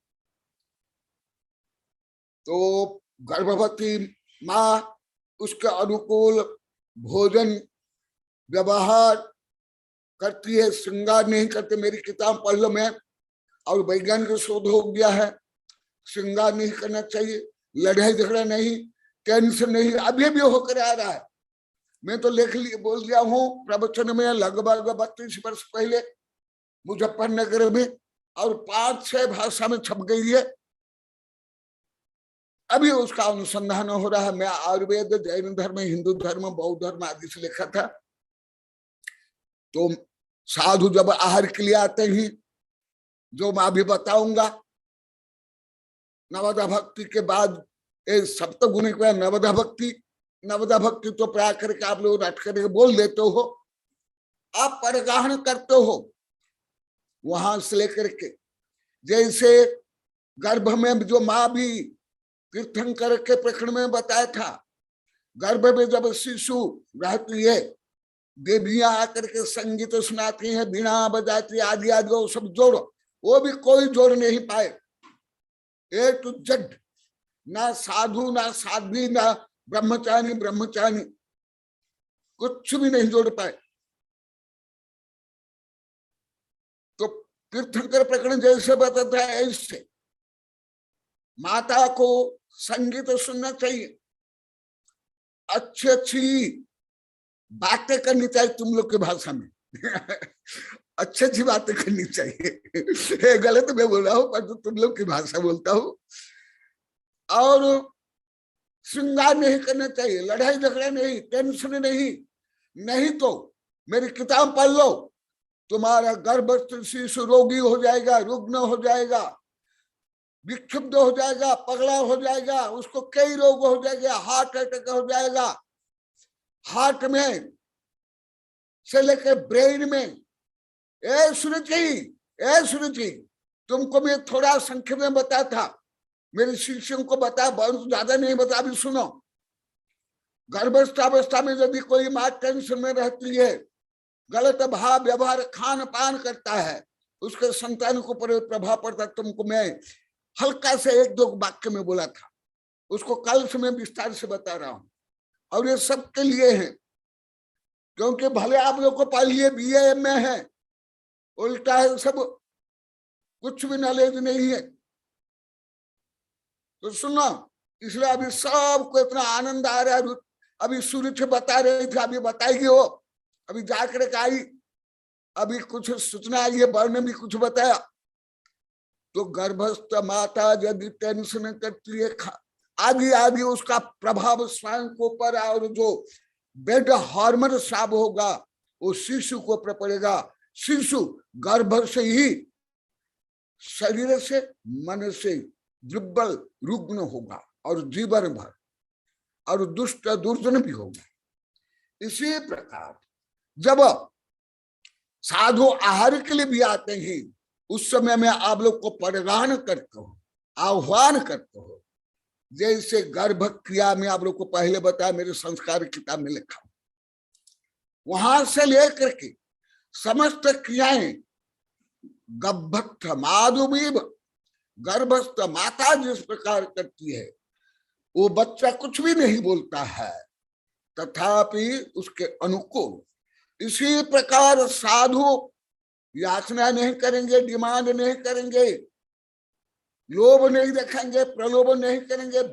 तो गर्भवती मां उसके अनुकूल भोजन व्यवहार करती है, श्रृंगार नहीं करते। मेरी किताब पढ़ लो, मैं और वैज्ञानिक शोध हो गया है, श्रृंगार नहीं करना चाहिए, लड़ाई झगड़ा नहीं, टेंशन नहीं, अभी भी होकर आ रहा है। मैं तो बोल दिया हूँ प्रवचन में लगभग 32 वर्ष पहले मुजफ्फरनगर में, और 5-6 भाषा में छप गई है। अभी उसका अनुसंधान हो रहा है। मैं आयुर्वेद, जैन धर्म, हिंदू धर्म, बौद्ध धर्म आदि से लिखा था। तो साधु जब आहार के लिए आते हैं, जो मैं अभी बताऊंगा, नवदा भक्ति के बाद सप्तगुणी के बाद नवदा भक्ति। नवदा भक्ति तो प्राय करके आप लोग रट करके बोल देते हो, आप परिग्रहण करते हो वहां से लेकर के। जैसे गर्भ में जो माँ भी तीर्थंकर के प्रकरण में बताया था, गर्भ में जब शिशु रहती है, देवियां आकर के संगीत सुनाती हैं, बीणा बजाती आदि आदि, वो सब जोड़, वो भी कोई जोड़ नहीं पाए। ए टू जेड, ना साधु ना साध्वी ना ब्रह्मचारी ब्रह्मचारी, कुछ भी नहीं जोड़ पाए। तो तीर्थंकर प्रकरण जैसे बताता है, ऐसे माता को संगीत सुनना चाहिए, अच्छी अच्छी बातें करनी चाहिए तुम लोग की भाषा में अच्छी अच्छी बातें करनी चाहिए गलत मैं बोल रहा हूं, पर तो तुम लोग की भाषा बोलता हूं। और श्रृंगार नहीं करना चाहिए, लड़ाई झगड़ा नहीं, टेंशन नहीं। नहीं तो मेरी किताब पढ़ लो, तुम्हारा गर्भस्थ शिशु रोगी हो जाएगा, रुग्ण हो जाएगा, विक्षुब्ध हो जाएगा, पगला हो जाएगा, उसको कई रोग हो जाएगा, हार्ट अटैक हो जाएगा, हार्ट में से लेकर ब्रेन में। ए सुरुचि, तुमको मैं थोड़ा संक्षेप में बताया था, मेरे शिष्यों को बताया, बहुत ज्यादा नहीं बता, अभी सुनो। गर्भावस्था में यदि कोई मां टेंशन में रहती है, गलत भाव व्यवहार खान पान करता है, उसके संतान को प्रभाव पड़ता है। तुमको मैं हल्का से 1-2 वाक्य में बोला था, उसको कल से मैं विस्तार से बता रहा हूं। और ये सबके लिए है, क्योंकि भले आप लोग को पढ़िए BA में है, उल्टा है, सब कुछ भी नॉलेज नहीं है। तो सुनो, इसलिए अभी सबको इतना आनंद आ रहा है। अभी सूर्य बता रहे थे, अभी बताएगी वो, अभी जाकर आई, अभी कुछ सूचना आई है, वर्ण भी कुछ बताया। तो गर्भस्थ माता यदि टेंशन करती है, आदि आदि, उसका प्रभाव स्वयं के ऊपर, और जो बेड हार्मोन स्राव होगा वो शिशु को पड़ेगा। शिशु गर्भ से ही शरीर से मन से दुर्बल रुग्ण होगा और जीवन भर, और दुष्ट दुर्जन भी होगा। इसी प्रकार जब साधु आहार के लिए भी आते हैं, उस समय में आप लोग को परिग्रहण करते हो, आह्वान करते हो जैसे गर्भ क्रिया में आप लोग को पहले बताया, मेरे संस्कार किताब में लिखा, वहां से लेकर के समस्त क्रियाएं गभक्त माधुमीव गर्भस्थ माता जिस प्रकार करती है, वो बच्चा कुछ भी नहीं बोलता है, तथापि उसके अनुकूल इसी प्रकार साधु याचना नहीं करेंगे, डिमांड नहीं करेंगे, लोभ नहीं दिखाएंगे, प्रलोभन नहीं करेंगे,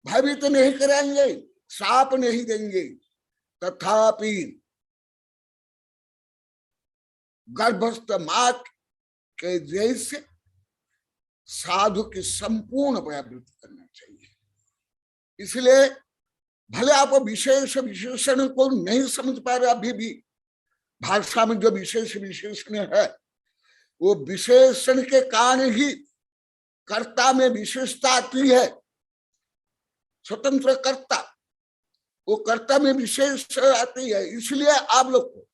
भयभीत नहीं कराएंगे, शाप नहीं देंगे, तथापि गर्भस्थ मां के जैसे साधु की संपूर्ण व्यावृत्ति करना चाहिए। इसलिए भले आप विशेष विशेषण को नहीं समझ पा रहे, अभी भी भाषा में जो विशेष विशेषण है वो विशेषण के कारण ही कर्ता में विशेषता आती है। स्वतंत्र कर्ता, वो कर्ता में विशेष आती है। इसलिए आप लोग को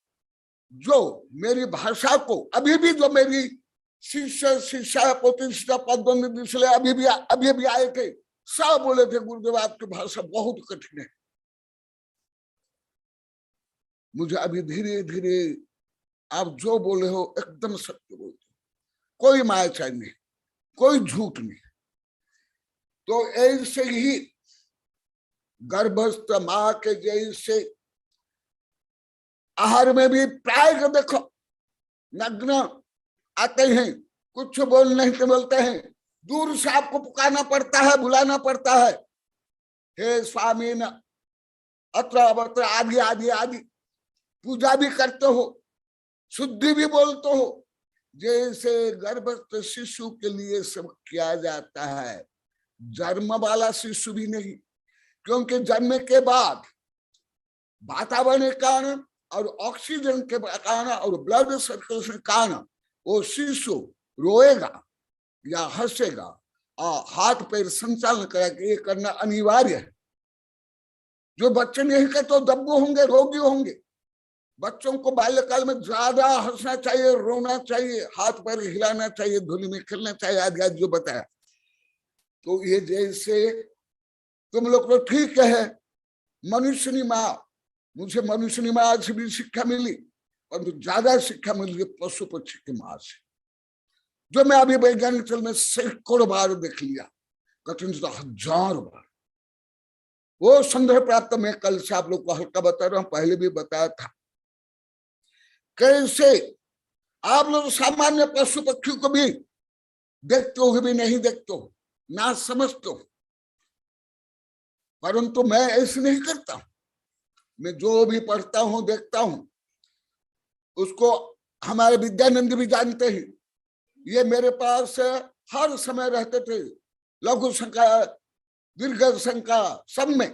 जो मेरी भाषा को अभी भी, जो मेरी शिष्य शिष्या प्रतिष्ठा पदोन्नति इसलिए अभी भी आए थे, सब बोले थे गुरुदेव आपकी भाषा बहुत कठिन है। मुझे अभी धीरे धीरे आप जो बोले हो एकदम सत्य बोलते हो, कोई मायाचार नहीं, कोई झूठ नहीं। तो ऐसे ही गर्भस्थ मां के जैसे आहार में भी प्राय देखो नग्न आते हैं, कुछ बोल नहीं तो बोलते हैं, दूर से आपको पुकारना पड़ता है, बुलाना पड़ता है, हे स्वामी न अत्र अवत्र आदि आदि आदि, पूजा भी करते हो, शुद्धि भी बोलते हो, जैसे गर्भस्थ शिशु के लिए सब किया जाता है। जन्म वाला शिशु भी नहीं, क्योंकि जन्म के बाद वातावरण के कारण और ऑक्सीजन के कारण और ब्लड सर्कुलेशन के कारण वो शिशु रोएगा या हंसेगा और हाथ पैर संचालन करेगा, ये करना अनिवार्य है। जो बच्चे नहीं करते तो दब्बू होंगे, रोगी होंगे। बच्चों को बाल्यकाल में ज्यादा हंसना चाहिए, रोना चाहिए, हाथ पैर हिलाना चाहिए, धूली में खेलना चाहिए, आदि आदि जो बताया। तो ये जैसे तुम लोग तो ठीक है, मनुष्य माँ, मुझे मनुष्य माँ से भी शिक्षा मिली, परंतु ज्यादा शिक्षा मिली पशु पक्षी की माँ से, जो मैं अभी वैज्ञानिक चल में सैकड़ों बार देख लिया, कठिन तो 1000 बार। वो संदर्भ प्राप्त मैं कल से आप लोग को हल्का बता रहा हूं, पहले भी बताया था। कैसे आप लोग सामान्य पशु पक्षी को भी देखते हो भी नहीं देखते हो, ना समझते हो, परंतु मैं ऐसे नहीं करता। मैं जो भी पढ़ता हूं देखता हूं उसको हमारे विद्यानंद भी जानते हैं। ये मेरे पास हर समय रहते थे, लघु शंका दीर्घ शंका सब में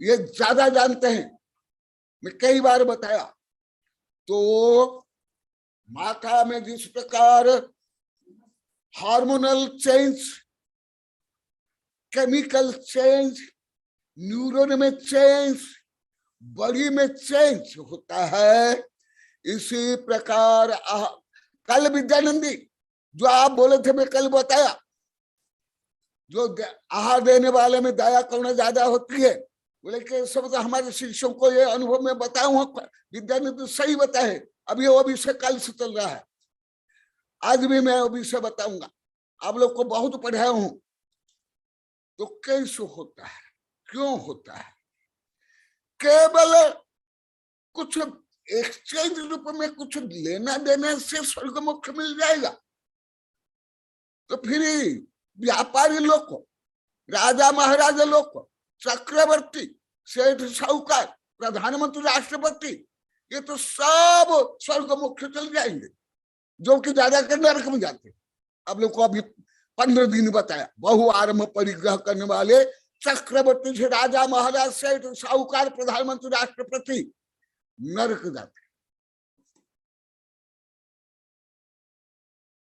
ये ज्यादा जानते हैं। मैं कई बार बताया, तो माथा में जिस प्रकार hormonal change, chemical change, neuron में चेंज, बॉडी में चेंज होता है, इसी प्रकार कल विद्यानंदी जो आप बोले थे, मैं कल बताया, जो आहार देने वाले में दया करुणा ज्यादा होती है, बोले कि सब तो हमारे शिष्यों को ये अनुभव में बताऊं, विद्यानंद सही बताए। अभी वो विषय कल से चल रहा है, आज भी मैं वो विषय बताऊंगा, आप लोग को बहुत पढ़ाया हूं। तो कैसे होता है, क्यों होता है? केवल कुछ एक्सचेंज रूप में कुछ लेना देने से स्वर्ग मोक्ष मिल जाएगा? तो फिर व्यापारी लोग को, राजा महाराजा लोग को, चक्रवर्ती, सेठ साहूकार, प्रधानमंत्री, राष्ट्रपति, ये तो सब स्वर्ग मोक्ष चल जाएंगे, जो कि ज्यादा कर नरक में जाते। आप लोग को अभी 15 दिन बताया, बहु आरंभ परिग्रह करने वाले चक्रवर्ती से राजा महाराज, सेठ साहूकार, प्रधानमंत्री, राष्ट्रपति नरक जाते।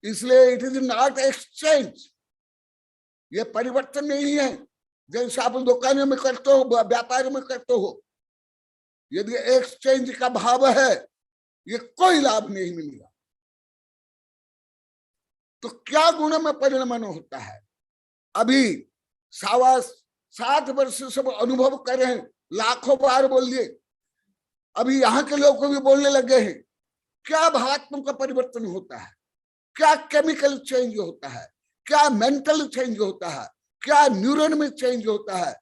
इसलिए इट इज नॉट एक्सचेंज, ये परिवर्तन नहीं है। जैसे आप दुकानों में करते हो, व्यापार में करते हो, यदि एक्सचेंज का भाव है, ये कोई लाभ नहीं मिलेगा। तो क्या गुण में परिणमन होता है? अभी 7.25 वर्ष सब अनुभव कर रहे हैं, लाखों बार बोल दिए, अभी यहाँ के लोग को भी बोलने लगे हैं। क्या भावात्मा का परिवर्तन होता है, क्या केमिकल चेंज होता है, क्या मेंटल चेंज होता है, क्या न्यूरॉन में चेंज होता है,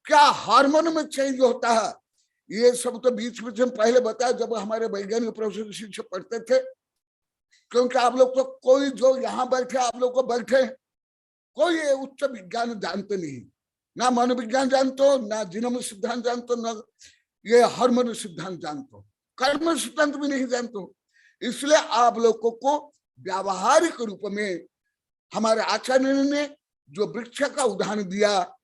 क्या हार्मोन में चेंज होता है, ये सब तो बीच में हम पहले बताया जब हमारे वैज्ञानिक प्रोफेसर शिक्षक पढ़ते थे। क्योंकि आप लोग तो कोई जो यहाँ बैठे, आप लोग को बैठे, कोई ये उच्च विज्ञान जानते नहीं, ना मनोविज्ञान जानते हो, ना जीनोम सिद्धांत जानते हो, ना ये हार्मोन सिद्धांत जानते हो, कर्म सिद्धांत भी नहीं जानते हो। इसलिए आप लोगों को व्यावहारिक रूप में हमारे आचार्य ने जो वृक्ष का उदाहरण दिया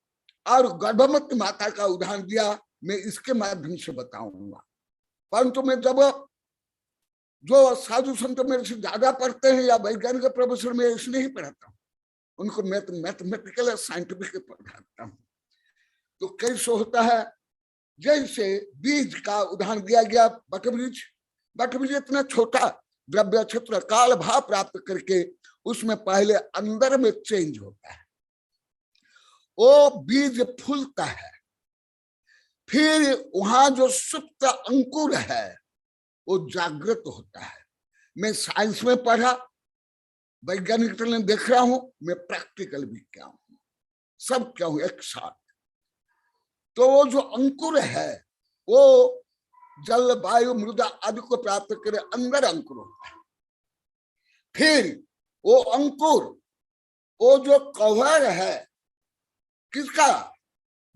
और गर्भवती माता का उदाहरण दिया, मैं इसके माध्यम से बताऊंगा। परंतु मैं जब जो साधु संत मेरे से ज्यादा पढ़ते हैं या वैज्ञानिक प्रोफेसर में इसलिए ही पढ़ाता हूँ, उनको मैथमेटिकल साइंटिफिक पढ़ाता हूँ। तो कैसे होता है, जैसे बीज का उदाहरण दिया गया, बटबीज। बटबीज इतना छोटा द्रव्य क्षेत्र काल भाव प्राप्त करके उसमें पहले अंदर में चेंज होता है, वो बीज फूलता है, फिर वहां जो सुप्त अंकुर है वो जागृत होता है। मैं साइंस में पढ़ा, वैज्ञानिक में देख रहा हूं, मैं प्रैक्टिकल भी क्या हूं, सब क्या हूं एक साथ। तो वो जो अंकुर है वो जल वायु मृदा आदि को प्राप्त करे, अंदर अंकुर होता है। फिर वो अंकुर, वो जो कवर है, किसका,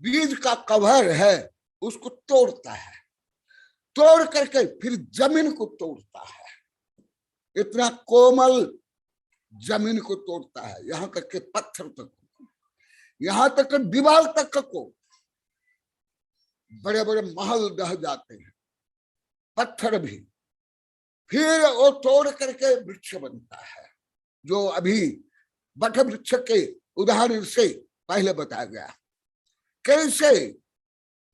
बीज का कवर है, उसको तोड़ता है, तोड़ करके फिर जमीन को तोड़ता है, इतना कोमल जमीन को तोड़ता है, यहां तक के पत्थर तक, यहां तक के दीवार तक को, बड़े बड़े महल ढह जाते हैं, पत्थर भी। फिर वो तोड़ करके वृक्ष बनता है, जो अभी बट वृक्ष के उदाहरण से पहले बताया गया। कैसे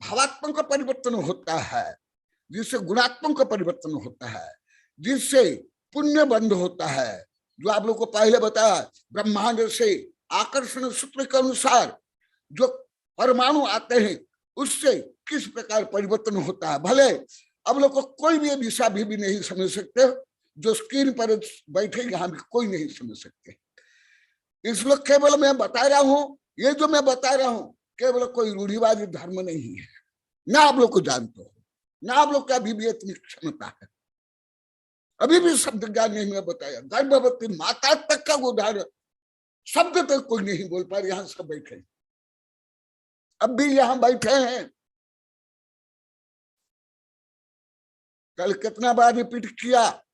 भावात्मक का परिवर्तन होता है, जिससे गुणात्मक का परिवर्तन होता है, जिससे पुण्य बंध होता है, जो आप लोग को पहले बताया ब्रह्मांड से आकर्षण सूत्र के अनुसार जो परमाणु आते हैं उससे किस प्रकार परिवर्तन होता है। भले अब लोग को कोई भी विषय भी नहीं समझ सकते, जो स्क्रीन पर बैठे यहाँ भी कोई नहीं समझ सकते, इसलिए केवल मैं बता रहा हूं, ये जो मैं बता रहा हूं केवल कोई रूढ़िवादी धर्म नहीं है, ना आप लोग को जानते हो, ना आप लोग का अभी भी इतनी क्षमता है, अभी भी शब्द ज्ञान नहीं मैं बताया। गर्भवती माता तक का उदाहरण शब्द तक कोई नहीं बोल पा रहे, यहां सब बैठे, अब भी यहां बैठे हैं। कल कितना बार रिपीट किया,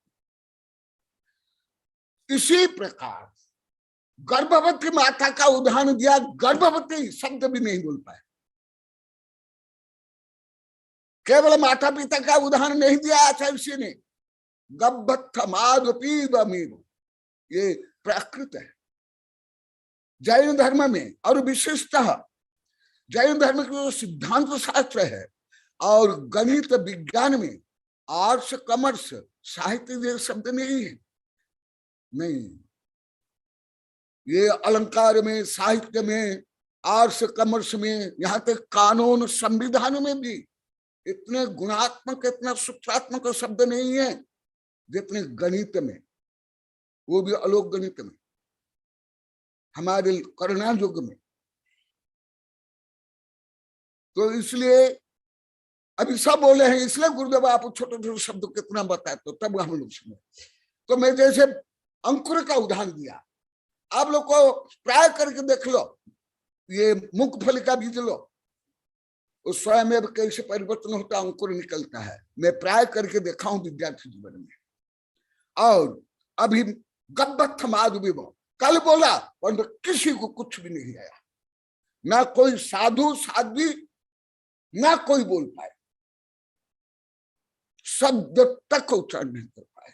इसी प्रकार गर्भवती माता का उदाहरण दिया, गर्भवती शब्द भी नहीं बोल पाए, केवल माता पिता का उदाहरण नहीं दिया आचार्य ने, गब्बत्थमादपीबमीव, ये प्राकृत है जैन धर्म में, और विशेषतः जैन धर्म के जो सिद्धांत शास्त्र है और गणित विज्ञान में आर्ट्स कॉमर्स साहित्य ये शब्द नहीं है, नहीं, ये अलंकार में, साहित्य में, आर्ट्स कॉमर्स में, यहाँ तक कानून संविधान में भी इतने गुणात्मक, इतना सूत्रात्मक शब्द नहीं है जितने गणित में, वो भी अलोक गणित में, हमारे करुणा युग में। तो इसलिए अभी सब बोले हैं, इसलिए गुरुदेव आप छोटे छोटे शब्द कितना बताए, तो तब हम लोग सुने। तो मैं जैसे अंकुर का उदाहरण दिया, आप लोग को प्राय करके देख लो, ये मूंगफली का बीज लो, उस स्वयं में कैसे परिवर्तन होता है, अंकुर निकलता है, मैं प्राय करके देखा हूं विद्यार्थी जीवन में। और अभी गब्बत्थमाद भी कल बोला, परंतु किसी को कुछ भी नहीं आया, ना कोई साधु साध्वी, ना कोई बोल पाए, शब्द तक उच्चारण नहीं कर पाए।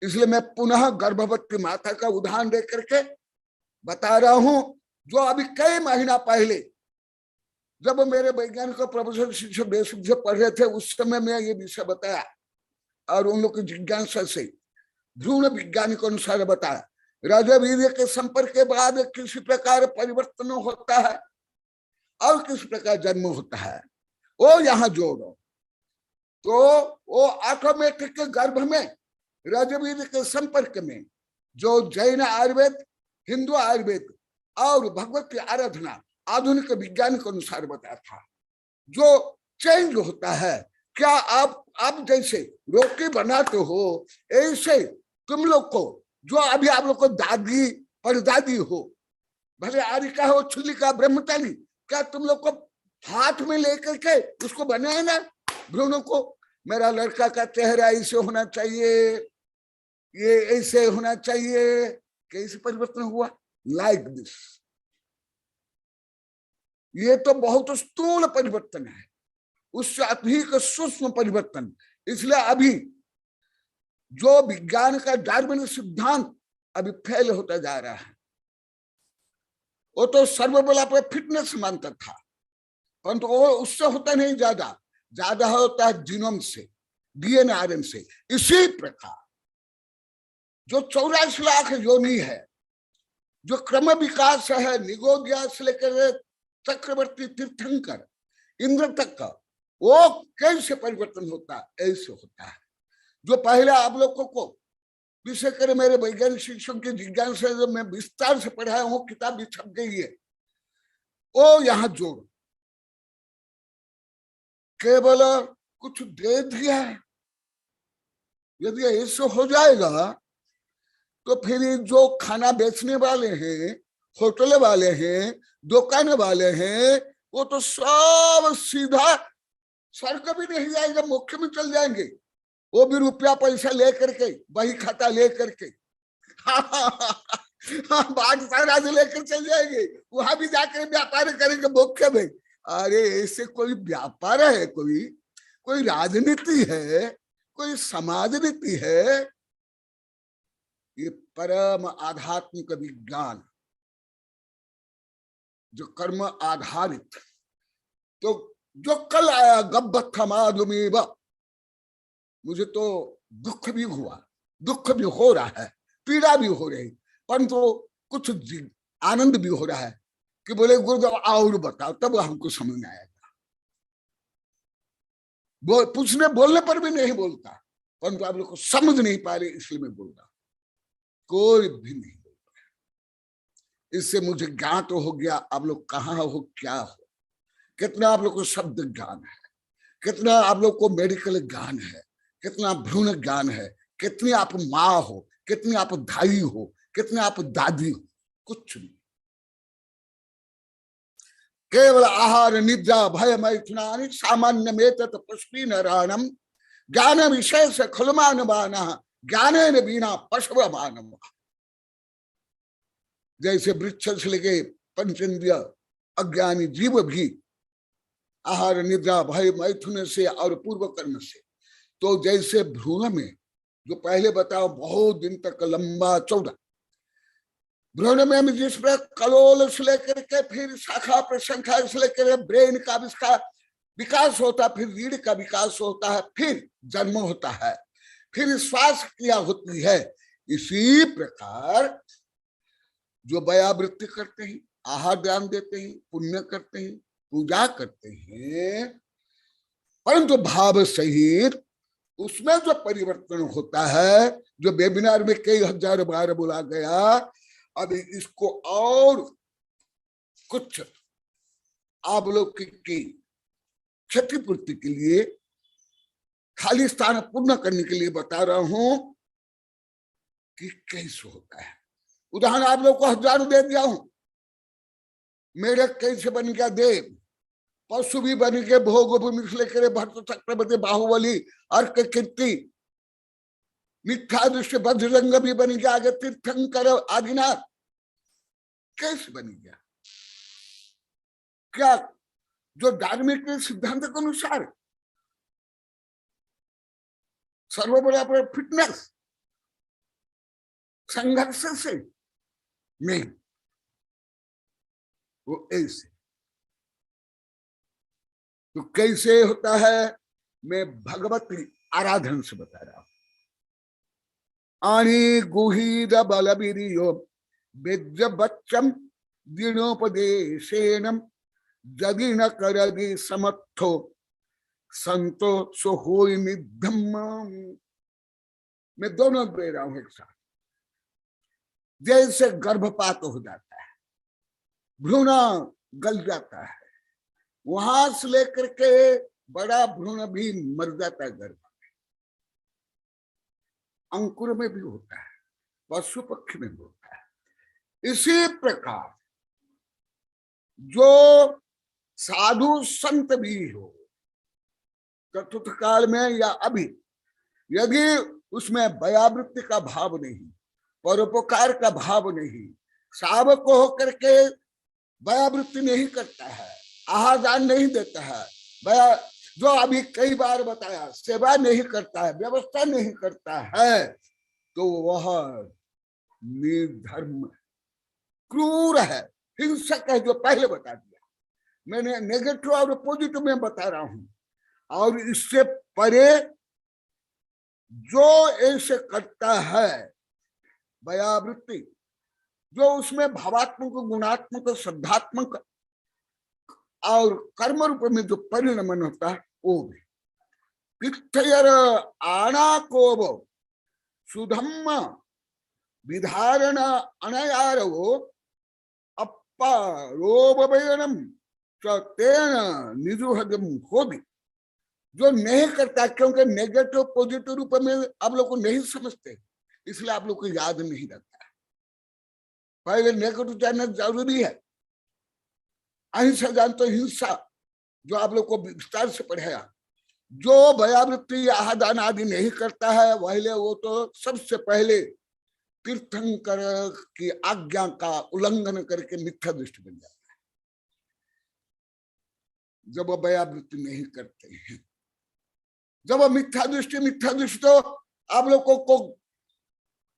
इसलिए मैं पुनः गर्भवती माता का उदाहरण दे करके बता रहा हूं, जो अभी कई महीना पहले जब मेरे वैज्ञानिक प्रोफेसर शिक्षक देश से पढ़ रहे थे, उस समय मैं ये विषय बताया और उन लोग की जिज्ञासा से भ्रूण विज्ञान के अनुसार बताया। रजवीर्य के संपर्क के बाद किस प्रकार परिवर्तन होता है और किस प्रकार जन्म होता है, वो यहां जोड़ो तो वो ऑटोमेटिक गर्भ में रजवीर्य के संपर्क में जो जैन आयुर्वेद, हिंदू आयुर्वेद और भगवत की आराधना आधुनिक विज्ञान के अनुसार बताया था, जो चेंज होता है। क्या आप जैसे रोटी बनाते हो, ऐसे तुम लोग को जो अभी आप लोग को दादी परदादी हो, भले आरिका हो, छुलिका, ब्रह्मचारी, क्या तुम लोग को हाथ में लेकर के उसको बनाए ना भ्रूणों को, मेरा लड़का का चेहरा ऐसे होना चाहिए, ये ऐसे होना चाहिए, कैसे परिवर्तन हुआ? Like this. ये तो बहुत स्थूल परिवर्तन है, उससे अधिक सूक्ष्म परिवर्तन। इसलिए अभी जो विज्ञान का डार्विन सिद्धांत अभी फेल होता जा रहा है, वो तो सर्वबला पर फिटनेस मानता था, परंतु वो उससे होता नहीं, ज्यादा होता है जीनोम से, डीएनए आरएन से। इसी प्रकार जो 84 लाख योनि है, जो क्रम विकास है, निगोदिया से लेकर चक्रवर्ती तीर्थंकर इंद्र तक का, वो कैसे परिवर्तन होता है? ऐसे होता है। जो पहले आप लोगों को विशेष कर मेरे वैज्ञानिक शिक्षकों की जिज्ञासा जो मैं विस्तार से पढ़ाया हूँ, किताब भी छप गई है, वो यहां जोड़ केवल कुछ दे दिया है। यदि ऐसे हो जाएगा तो फिर जो खाना बेचने वाले हैं, होटल वाले हैं, दुकान वाले हैं, वो तो सब सीधा स्वर्ग भी नहीं जाएगा, मोक्ष में चल जाएंगे। वो भी रुपया पैसा लेकर के, बही खाता लेकर के, बाट सारा लेकर चल जाएंगे, वहां भी जाकर व्यापार करेंगे मोक्ष में। अरे ऐसे कोई व्यापार है, कोई राजनीति है, कोई समाज नीति है? ये परम आध्यात्मिक विज्ञान जो कर्म आधारित, तो जो कल आया गब्बथमादुमेव, मुझे तो दुख भी हुआ, दुख भी हो रहा है, पीड़ा भी हो रही, परंतु कुछ आनंद भी हो रहा है कि बोले गुरुदेव और बताओ, तब हमको समझ में आएगा। पूछने बोलने पर भी नहीं बोलता, परंतु आप लोग को समझ नहीं पा रहे, इसलिए मैं बोल रहा, कोई भी नहीं बोल रहा। इससे मुझे ज्ञात हो गया आप लोग कहाँ हो, क्या हो, कितना आप लोग को शब्द ज्ञान है, कितना आप लोग को मेडिकल ज्ञान है, कितना भ्रूण ज्ञान है, कितनी आप माँ हो, कितनी आप दाई हो, कितने आप दादी हो, कुछ नहीं। केवल आहार निद्रा भय मैथुनानि सामान्य में तत् पुष्पी नारायणम ज्ञान विषय से खलुमान बाना ज्ञान बीना पशु मानव। जैसे वृक्ष से लेके पंचेंद्रिय अज्ञानी जीव भी आहार निद्रा भय मैथुन से और पूर्व कर्म से, तो जैसे भ्रूण में जो पहले बताओ बहुत दिन तक लंबा चौड़ा भ्रूण में जिस पर कलोल से लेकर के फिर शाखा प्रशंखा से लेकर ब्रेन का विकास होता है, फिर रीढ़ का विकास होता है, फिर जन्म होता है, फिर श्वास क्रिया होती है। इसी प्रकार जो व्यावृत्ति करते हैं, आहार दान देते हैं, पुण्य करते हैं, पूजा करते हैं, परंतु भाव सहित उसमें जो परिवर्तन होता है, जो वेबिनार में कई हजार बार बोला गया, अभी इसको और कुछ आप लोग की क्षतिपूर्ति के लिए, खाली स्थान पूर्ण करने के लिए बता रहा हूं कि कैसे होता है। उदाहरण आप लोग को हजारों दे दिया हूं। मेरे कैसे बन गया देव, पशु भी बन के भोग भूमि से लेकर भरत चक्रवर्ती बाहुबली अर्क कीर्ति मिथ्या दृष्टि बजरंग भी बन गया, आगे तीर्थंकर आदिनाथ कैसे बन गया? क्या जो धार्मिक सिद्धांत के अनुसार सर्वबला पर फिटनेस संघर्ष से नहीं, वो ऐसे। तो कैसे होता है? मैं भगवत आराधन से बता रहा हूं। आनी गुहीद बलबिरियो बेज बच्चम दिनोपदेशेनम यदि न करदि समर्थो संतो सो होई निधम। मैं दोनों दे रहा हूं एक साथ। जैसे गर्भपात हो जाता है, भ्रूण गल जाता है, वहां से लेकर के बड़ा भ्रूण भी मर जाता है गर्भ में। अंकुर में भी होता है, पशु पक्षी में भी होता है। इसी प्रकार जो साधु संत भी हो चतुर्थ काल में या अभी, यदि उसमें भयावृत्ति का भाव नहीं, परोपकार का भाव नहीं, सावक को होकर के भयावृत्ति नहीं करता है, आहार दान नहीं देता है, जो अभी कई बार बताया, सेवा नहीं करता है, व्यवस्था नहीं करता है, तो वह निर्धर्म क्रूर है, हिंसक है, जो पहले बता दिया। मैंने नेगेटिव और पॉजिटिव में बता रहा हूं। और इससे परे जो ऐसे करता है भयावृत्ति, जो उसमें भावात्मक, गुणात्मक, श्रद्धात्मक और कर्म रूप में जो परिणमन होता है, वो भी तीर्थयर आणाकोब सुधम्म विधारण अनयारवो अप्पारोपयनम तेन निजुहदम होदि। जो नहीं करता, क्योंकि नेगेटिव पॉजिटिव रूप में आप लोग को नहीं समझते, इसलिए आप लोग को याद नहीं रहता है। पहले नेगेटिव जानना जरूरी है। अहिंसा जानते, हिंसा जो आप लोग को विस्तार से पढ़ाया। जो भयावृत्ति आहादान आदि नहीं करता है, पहले वो तो सबसे पहले तीर्थंकर की आज्ञा का उल्लंघन करके मिथ्या दृष्टि बन जाता है। जब वो भयावृत्ति नहीं करते हैं, जब वो मिथ्या दृष्टि तो आप लोगों को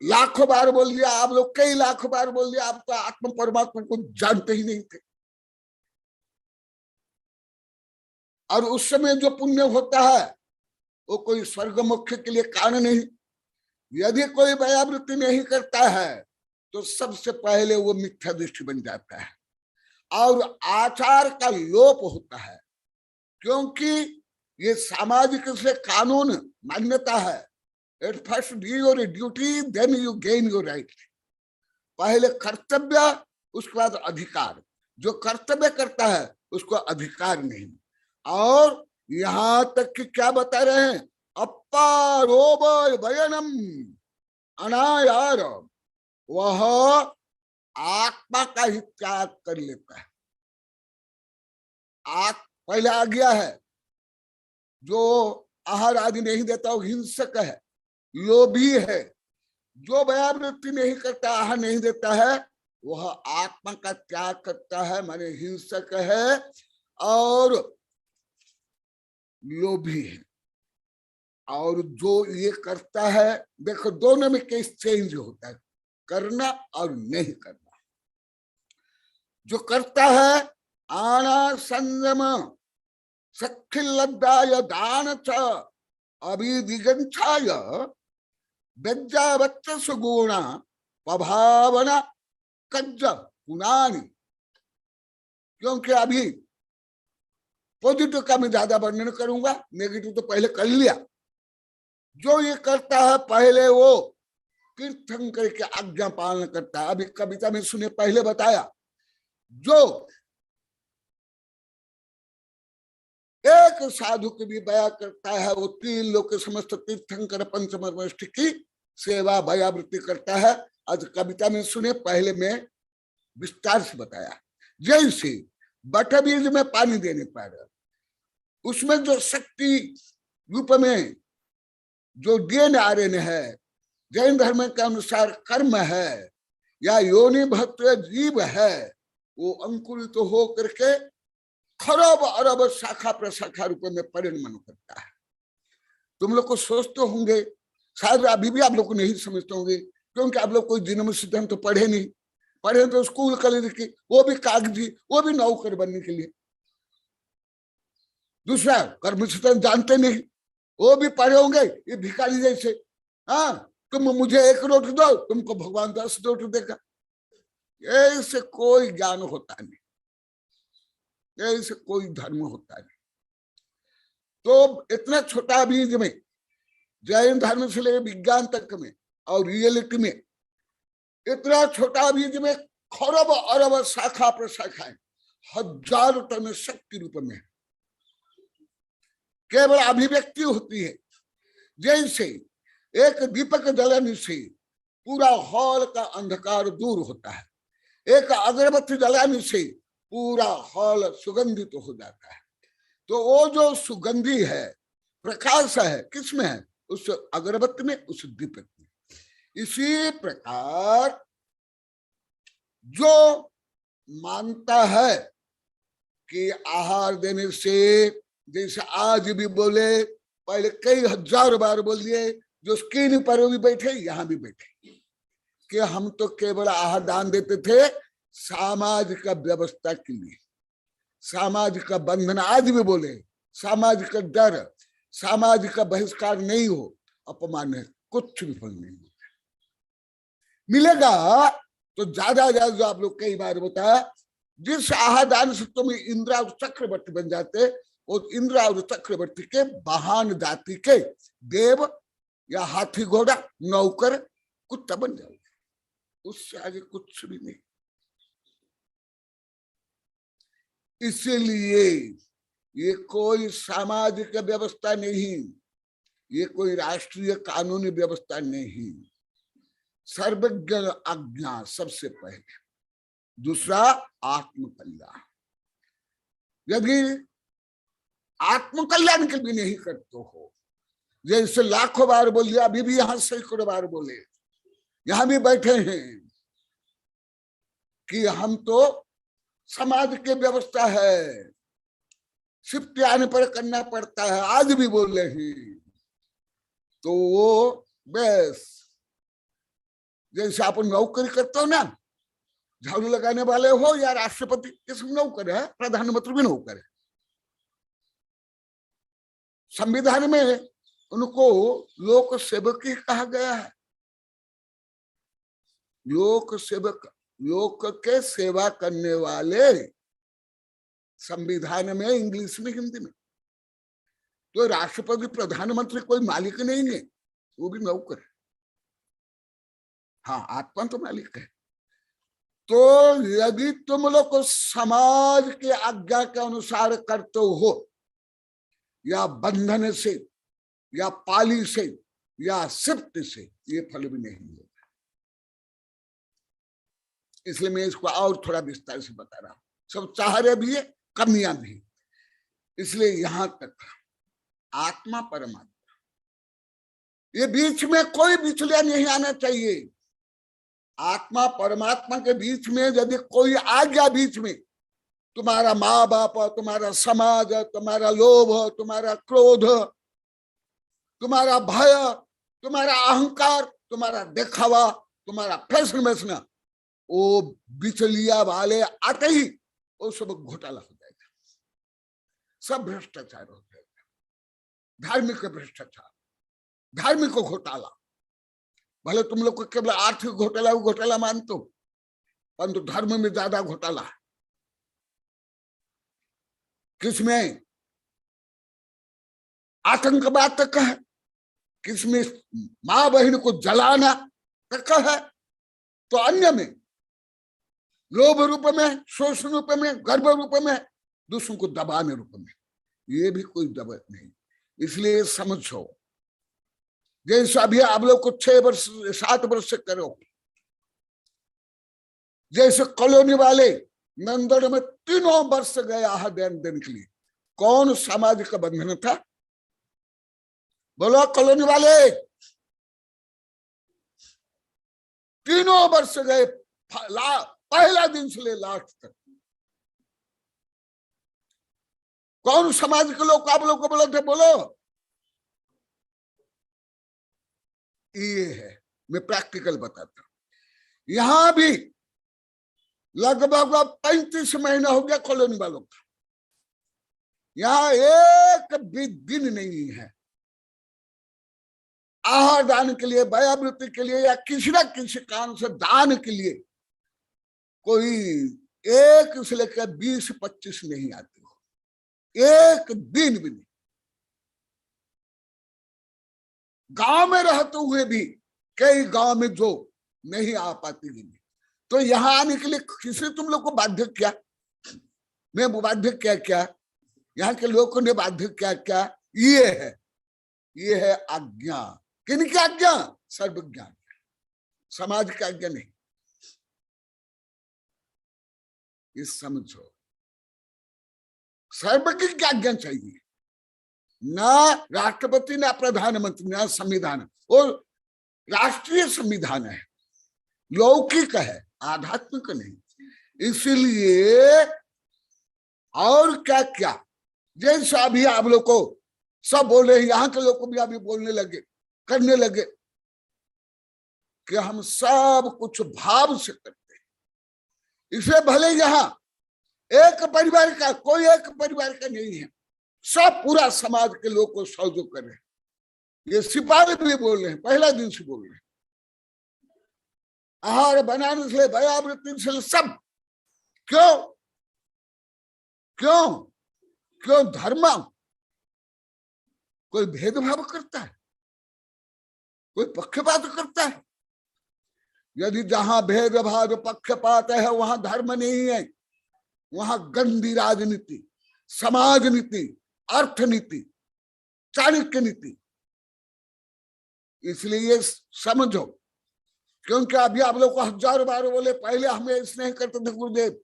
लाखों बार बोल दिया, आप लोग कई लाखों बार बोल दिया, आप तो आत्म परमात्मा को जानते ही नहीं थे। और उस समय जो पुण्य होता है वो कोई स्वर्ग मोक्ष के लिए कारण नहीं। यदि कोई भयावृत्ति नहीं करता है तो सबसे पहले वो मिथ्या दृष्टि बन जाता है और आचार का लोप होता है, क्योंकि ये सामाजिक से कानून मान्यता है। At first do your duty, then you gain your right. पहले कर्तव्य, उसके बाद अधिकार। जो कर्तव्य करता है उसको अधिकार नहीं। और यहां तक कि क्या बता रहे हैं, अपारोप भयनम अनायार, वह आत्मा का ही त्याग कर लेता है। पहले आ गया है, जो आहार आदि नहीं देता वो हिंसक है, लोभी है। जो भयावृत्ति नहीं करता, आहार नहीं देता है, वह आत्मा का त्याग करता है, माने हिंसक है और लोभी है। और जो ये करता है, देखो दोनों में केस चेंज होता है, करना और नहीं करना। जो करता है आना संयम सखिलब्धाय दान च अभिदिगंछाय बेज्जावच्च सुगुणा प्रभावना कज्ज गुणानि। क्योंकि अभी पॉजिटिव का मैं ज्यादा वर्णन करूंगा, नेगेटिव तो पहले कर लिया। जो ये करता है पहले वो तीर्थंकर के आज्ञा पालन करता है। अभी कविता में सुने पहले बताया, जो एक साधु की भी दया करता है, वो 3 लोक के समस्त तीर्थंकर पंचमर्मष्ट की सेवा भयावृत्ति करता है। आज कविता में सुने, पहले में विस्तार से बताया। जैसे बट बीज में पानी देने पर उसमें जो शक्ति रूप में जो DNA है, जैन धर्म के अनुसार कर्म है या योनि भक्त जीव है, वो अंकुरित तो हो करके खरब अरब शाखा प्रशाखा रूप में परिणमन करता है। तुम लोग को सोचते होंगे, शायद अभी भी आप लोग को नहीं समझते होंगे, क्योंकि आप लोग कोई जन्म सिद्धांत तो पढ़े नहीं। पढ़े तो स्कूल कॉलेज की, वो भी कागजी, वो भी नौकर बनने के लिए। दूसरा कर्म सिद्धांत जानते नहीं, वो भी पढ़े होंगे ये भिखारी जैसे। हाँ, तुम मुझे 1 रोटी दो, तुमको भगवान 10 रोटी देगा। ऐसे कोई ज्ञान होता नहीं, ऐसे कोई धर्म होता नहीं। तो इतना छोटा बीज में, जैन धर्म से लेकर विज्ञान तक में और रियलिटी में, इतना छोटा बीज में खरब अरब शाखा प्रशाखाएं, हजारों टन शक्ति रूप में केवल अभिव्यक्ति होती है। जैसे एक दीपक जलाने से पूरा हॉल का अंधकार दूर होता है, एक अगरबत्ती जलाने से पूरा हॉल सुगंधित हो जाता है। तो वो जो सुगंधी है, प्रकाश है, किसमें है? उस अगरबत्ती में, उस दीपक में। इसी प्रकार जो मानता है कि आहार देने से, जैसे आज भी बोले, पहले कई हजार बार बोल दिए, जो स्क्रीन पर भी बैठे, यहां भी बैठे, कि हम तो केवल आहार दान देते थे सामाजिक व्यवस्था के लिए, सामाजिक बंधन, आज भी बोले सामाजिक डर, सामाजिक बहिष्कार नहीं हो, अपमान है, कुछ भी फल नहीं होता। मिलेगा तो ज्यादा ज्यादा, जो आप लोग कई बार बताया, जिस आहार दान से तुम इंद्र और चक्रवर्ती बन जाते, और इंद्र और चक्रवर्ती के वाहन जाति के देव या हाथी घोड़ा नौकर कुत्ता बन जाओगे, उससे आगे कुछ भी नहीं। इसीलिए ये कोई सामाजिक व्यवस्था नहीं, ये कोई राष्ट्रीय कानूनी व्यवस्था नहीं। सर्वज्ञ आज्ञा सबसे पहले, दूसरा आत्म कल्याण। यदि आत्म कल्याण के लिए नहीं करते हो, जैसे लाखों बार बोल दिया, अभी भी यहां सैकड़ों बार बोले, यहां भी बैठे हैं कि हम तो समाज की व्यवस्था है, शिफ्ट आने पर करना पड़ता है, आज भी बोल रहे हैं। तो वो बस जैसे आप नौकरी करते हो ना, झाड़ू लगाने वाले हो या राष्ट्रपति, ये सब नौकर है, प्रधानमंत्री भी नौकर है। संविधान में उनको लोक सेवक ही कहा गया है। लोक सेवक, लोक के सेवा करने वाले, संविधान में, इंग्लिश में, हिंदी में। तो राष्ट्रपति प्रधानमंत्री कोई मालिक नहीं है, वो भी नौकर है। हाँ, आत्मा तो मालिक है। तो यदि तुम लोग को समाज के आज्ञा के अनुसार करते हो, या बंधन से, या पाली से, या सिफ्ट से, ये फल भी नहीं होगा। इसलिए मैं इसको और थोड़ा विस्तार से बता रहा हूं। सब चाह रहे भी है, कमियां भी। इसलिए यहां तक आत्मा परमात्मा, ये बीच में कोई बिचलिया नहीं आना चाहिए। आत्मा परमात्मा के बीच में यदि कोई आ गया बीच में, तुम्हारा माँ बाप, तुम्हारा समाज, तुम्हारा लोभ, तुम्हारा क्रोध, तुम्हारा भय, तुम्हारा अहंकार, तुम्हारा दिखावा, तुम्हारा फैशन बेचना, वो बिचलिया वाले आते ही वो सब घोटाला हो जाएगा, सब भ्रष्टाचार हो जाएगा। धार्मिक भ्रष्टाचार, धार्मिक घोटाला। भले तुम लोग को केवल आर्थिक घोटाला मानते हो, परंतु धर्म में ज्यादा घोटाला है। किसमें आतंकवाद तक है, किसमें मां बहन को जलाना तक है, तो अन्य में लोभ रूप में, शोषण रूप में, गर्भ रूप में, दूसरों को दबाने रूप में, ये भी कोई दबाव नहीं। इसलिए समझो, जैसे अभी आप लोग को 6 वर्ष 7 वर्ष से करो, जैसे कॉलोनी वाले नंदन में 3 वर्ष गए आहार देने के लिए, कौन सामाजिक बंधन था? बोलो कॉलोनी वाले, 3 वर्ष गए, पहला दिन से ले लास्ट तक। कौन समाज के लोग आप लोग को बोले थे? बोलो। ये है, मैं प्रैक्टिकल बताता हूं। यहां भी लगभग 35 महीना हो गया कॉलोनी वालों का, यहां एक भी दिन नहीं है आहार दान के लिए, वयावृत्ति के लिए, या किसी न किसी कारण से दान के लिए कोई एक से लेकर 20-25 नहीं आते हो, एक दिन भी नहीं। गांव में रहते हुए भी कई गांव में जो नहीं आ पाती नहीं, तो यहां आने के लिए किसी तुम लोग को बाध्य किया? मैं बाध्य क्या? यहाँ के लोगों ने बाध्य क्या? ये है आज्ञा। किनकी आज्ञा? सर्वज्ञान, समाज की आज्ञा नहीं। इस समझो, सर्वज्ञ की आज्ञा चाहिए, ना राष्ट्रपति, ना प्रधानमंत्री, ना संविधान। और राष्ट्रीय संविधान है, लौकिक है, आध्यात्मिक नहीं। इसलिए और क्या क्या, जैसे अभी आप लोग को सब बोल रहे हैं, यहाँ के लोग को भी अभी बोलने लगे, करने लगे कि हम सब कुछ भाव से करते हैं। इसलिए भले यहाँ एक परिवार का, कोई एक परिवार का नहीं है, सब पूरा समाज के लोग को सहयोग कर रहे हैं। ये सिपाही भी बोल रहे हैं, पहला दिन से बोल रहे हैं। आहार बनाने से, वयावृत्ति से, सब। क्यों क्यों क्यों? धर्म कोई भेदभाव करता है? कोई पक्षपात करता है? यदि जहां भेदभाव पक्षपात है वहां धर्म नहीं है, वहां गंदी राजनीति, समाज नीति, अर्थनीति, चाणक्य नीति। इसलिए समझो, क्योंकि अभी आप लोग को 1000 बार बोले, पहले हमें स्नेह करते थे गुरुदेव,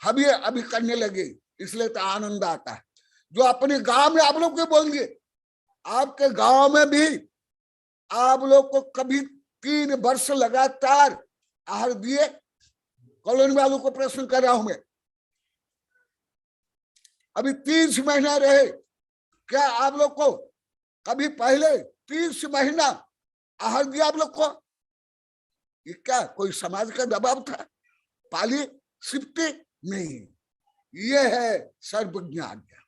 अभी करने लगे, इसलिए तो आनंद आता है। जो अपने गांव में आप लोग के बोलेंगे, आपके गांव में भी आप लोग को कभी 3 वर्ष लगातार आहार दिए? कॉलोनी वालों को प्रश्न कर रहा हूं मैं, अभी 30 महीना रहे, क्या आप लोग को कभी पहले 30 महीना आहार दिया आप लोग को? ये क्या कोई समाज का दबाव था? पाली सिपते नहीं। ये है सर्वज्ञ आज्ञा।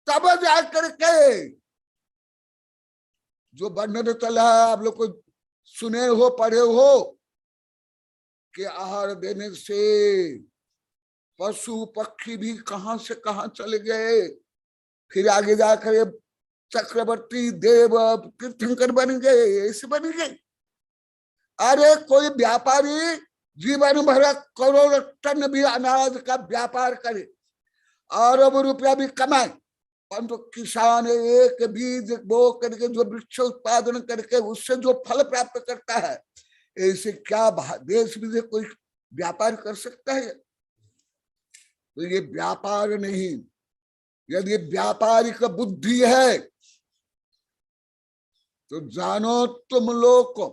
तब जाकर के जो वर्णन चला है, आप लोग को सुने हो, पढ़े हो, कि आहार देने से पशु पक्षी भी कहां से कहां चले गए, फिर आगे जाकर चक्रवर्ती, देव, तीर्थंकर बन गए, ऐसे बन गए। अरे कोई व्यापारी जीवन भर करोड़ टन भी अनाज का व्यापार करे, अरब रुपया भी कमाए, परंतु किसान एक बीज बो करके जो वृक्ष उत्पादन करके उससे जो फल प्राप्त करता है, ऐसे क्या देश विदेश कोई व्यापार कर सकता है? तो ये व्यापार नहीं। यदि व्यापारिक बुद्धि है तो जानो तुम लोग को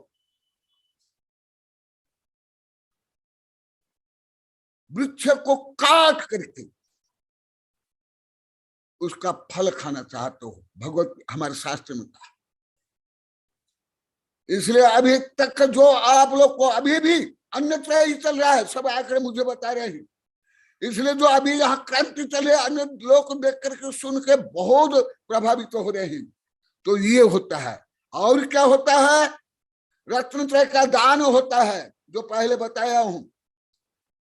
वृक्ष को काट करके उसका फल खाना चाहते हो, भगवत हमारे शास्त्र में कहा। इसलिए अभी तक जो आप लोग को अभी भी अन्यत्र ही चल रहा है, सब आंकड़े मुझे बता रहे हैं। इसलिए जो अभी यहाँ क्रांति चले, अन्य लोग देख करके सुन के बहुत प्रभावित हो रहे हैं। तो ये होता है। और क्या होता है? रत्नत्रय का दान होता है, जो पहले बताया हूं।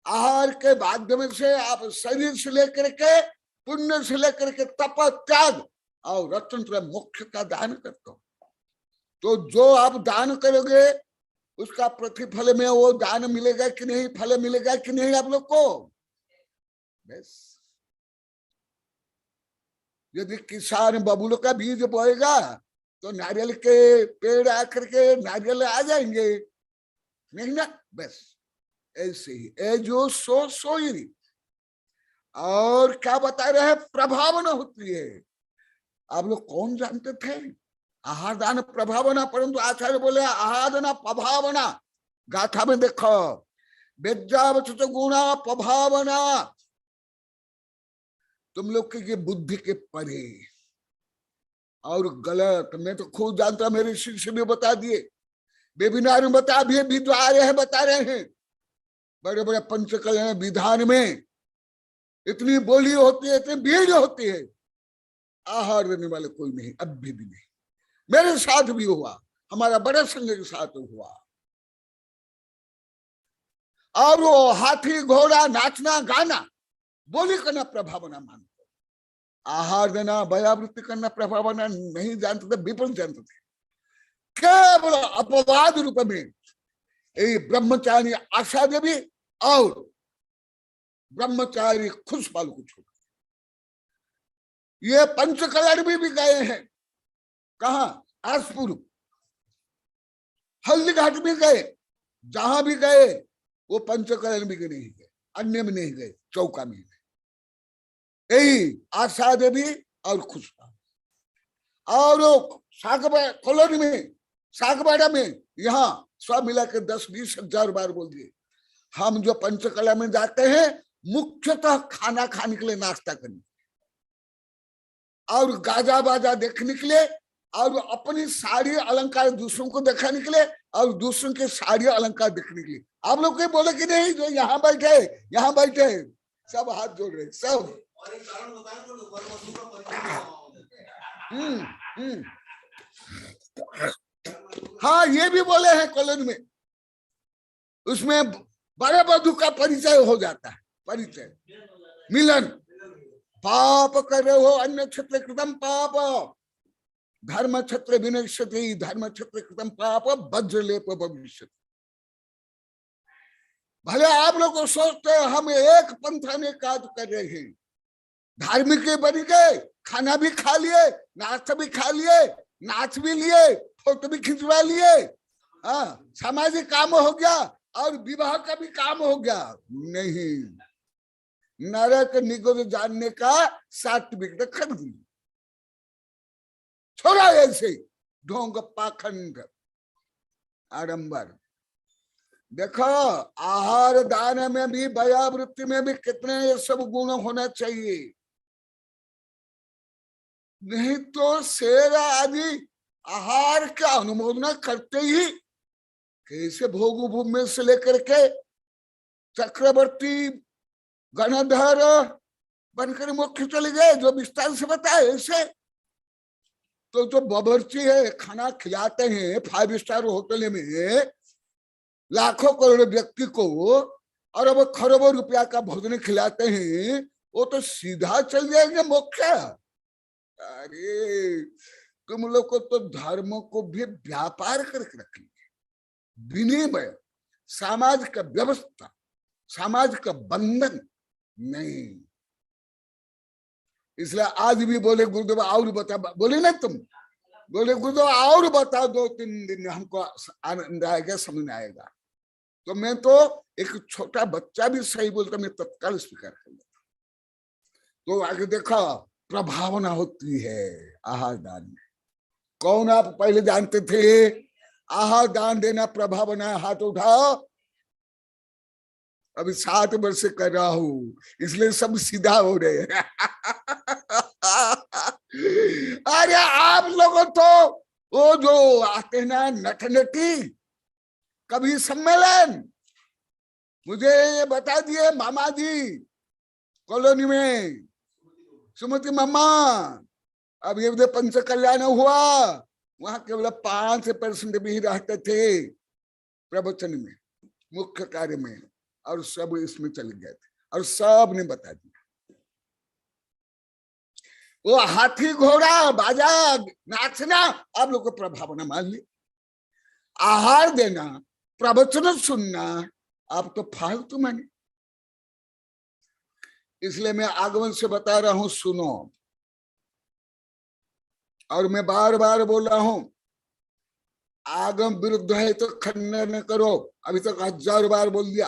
आहार के माध्यम से आप शरीर से लेकर के, पुण्य से लेकर के, तप, त्याग और रत्नत्रय मोक्ष का दान करते हो। तो जो आप दान करोगे उसका प्रतिफल में वो दान मिलेगा कि नहीं, फल मिलेगा कि नहीं आप लोग को? बस यदि किसान बबूल का बीज बोएगा तो नारियल के पेड़ आकर के नारियल आ जाएंगे, नहीं ना? बस ऐसे ही ए जो सो ही नहीं। और क्या बता रहे हैं? प्रभावना होती है। आप लोग कौन जानते थे आहार दान प्रभावना? परंतु आचार्य बोले आहार दान प्रभावना। गाथा में देखो, वेद्यावचत गुणा प्रभावना। तुम लोग के ये बुद्धि के परे और गलत। मैं तो खुद जानता, मेरे शिष्य भी बता दिए, वेबिनार में बता भी बता रहे हैं। बड़े बड़े पंचकल्याण विधान में इतनी बोली होती है, इतनी भीड़ होती है, आहार देने वाले कोई नहीं, अब भी नहीं। मेरे साथ भी हुआ, हमारा बड़े संघ के साथ हुआ। और वो हाथी घोड़ा नाचना गाना बोली करना प्रभावना मानते, आहार देना भयावृत्ति करना प्रभावना नहीं जानते थे, विपुल जानते थे। केवल अपवाद रूप में ब्रह्मचारी आशा देवी और ब्रह्मचारी खुशपाल को छोड़ ये पंचकलर भी गए हैं। कहा? आसपुर, हल्दी घाट भी गए, जहां भी गए वो पंचकलर भी नहीं गए, अन्य में नहीं गए, चौका में गए। यही आशा देवी और खुशपाल। और कॉलोनी में, सागबाड़ा में, यहाँ सब मिला के 10-20 हजार बार बोल दिए। हम जो पंचकला में जाते हैं मुख्यतः खाना खाने के लिए, नाश्ता करने और गाजा बाजा देखने के लिए, और अपनी साड़ी अलंकार दूसरों को दिखाने के लिए, और दूसरों के साड़ी अलंकार देखने के लिए। आप लोग कोई बोले कि नहीं जो यहाँ बैठे सब हाथ जोड़ रहे सब। हाँ, ये भी बोले हैं कॉलोनी में, उसमें बड़े बधु का परिचय हो जाता है, परिचय मिलन। पाप कर रहे हो अन्य क्षेत्र कृतम पाप, धर्म क्षेत्र विनश्यति, धर्म क्षेत्र कृतम पाप वज्रलेप भविष्यति। भले आप लोग को सोचते हैं हम एक पंथा ने कार्य कर रहे हैं, धार्मिक के बन गए, खाना भी खा लिए, नाश्ता भी खा लिए, नाच भी लिए, फोटो भी खिंचवा लिए, हाँ सामाजिक काम हो गया और विवाह का भी काम हो गया। नहीं, नरक निगुर जानने का सर्टिफिकेट खरीद ली, छोड़ा ऐसे ढोंग पाखंड आडंबर। देखो आहार दान में भी, भयावृत्ति में भी कितने ये सब गुण होना चाहिए। नहीं तो शेर आदि आहार का अनुमोदन करते ही कैसे भोग भूमि में से लेकर के चक्रवर्ती गणधर बनकर मुख्य चले गए, जो विस्तार से बताए। ऐसे तो जो बावर्ची है, खाना खिलाते हैं 5 स्टार होटल में लाखों करोड़ व्यक्ति को, और अब खरबों रुपया का भोजन खिलाते हैं, वो तो सीधा चल जाएंगे मोक्ष। अरे तुम लोग को तो धर्म को भी व्यापार करके रखेंगे, विनिमय, समाज का व्यवस्था, समाज का बंधन नहीं। इसलिए आज भी बोले गुरुदेव और बता, बोले ना तुम, बोले गुरुदेव और बता 2-3 दिन हमको आनंद आएगा, समझ आएगा। तो मैं तो एक छोटा बच्चा भी सही बोलता मैं तत्काल स्वीकार कर लेता। तो आगे देखा प्रभावना होती है आहार दान में। कौन आप पहले जानते थे आहार दान देना प्रभावना? हाथ उठाओ। अभी 7 वर्ष से कर रहा हूं, इसलिए सब सीधा हो रहे हैं। अरे आप लोगों तो वो जो आते हैं ना नटनटी, कभी सम्मेलन, मुझे ये बता दिए मामा जी कॉलोनी में, सुमति मामा, अब ये पंच कल्याण हुआ, वहां केवल 5% भी रहते थे प्रवचन में, मुख्य कार्य में, और सब इसमें चले गए थे, और सब ने बता दिया। वो हाथी घोड़ा बाजा नाचना आप लोग को प्रभावना मान ली, आहार देना, प्रवचन सुनना आप तो फालतू माने। इसलिए मैं आगमन से बता रहा हूं, सुनो। और मैं बार बार बोल रहा हूं, आगम विरुद्ध है तो खंडन न करो। अभी तक 1000 बार बोल दिया।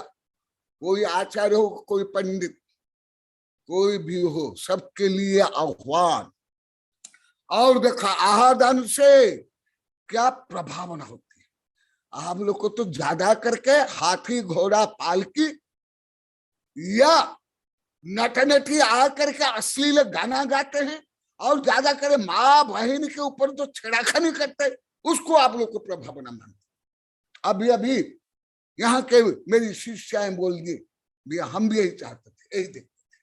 कोई आचार्य हो, कोई पंडित, कोई भी हो, सबके लिए आह्वान। और देखा आहार दान से क्या प्रभावना होती है। आप लोग को तो ज्यादा करके हाथी घोड़ा पालकी या नटनटी आकर के अश्लील गाना गाते हैं, और ज्यादा करे माँ बहन के ऊपर तो छेड़ाखानी करते, उसको आप लोग को प्रभावना मानते। अभी अभी यहाँ के मेरी शिष्याएं बोल दी, हम भी यही चाहते थे, यही देखते थे।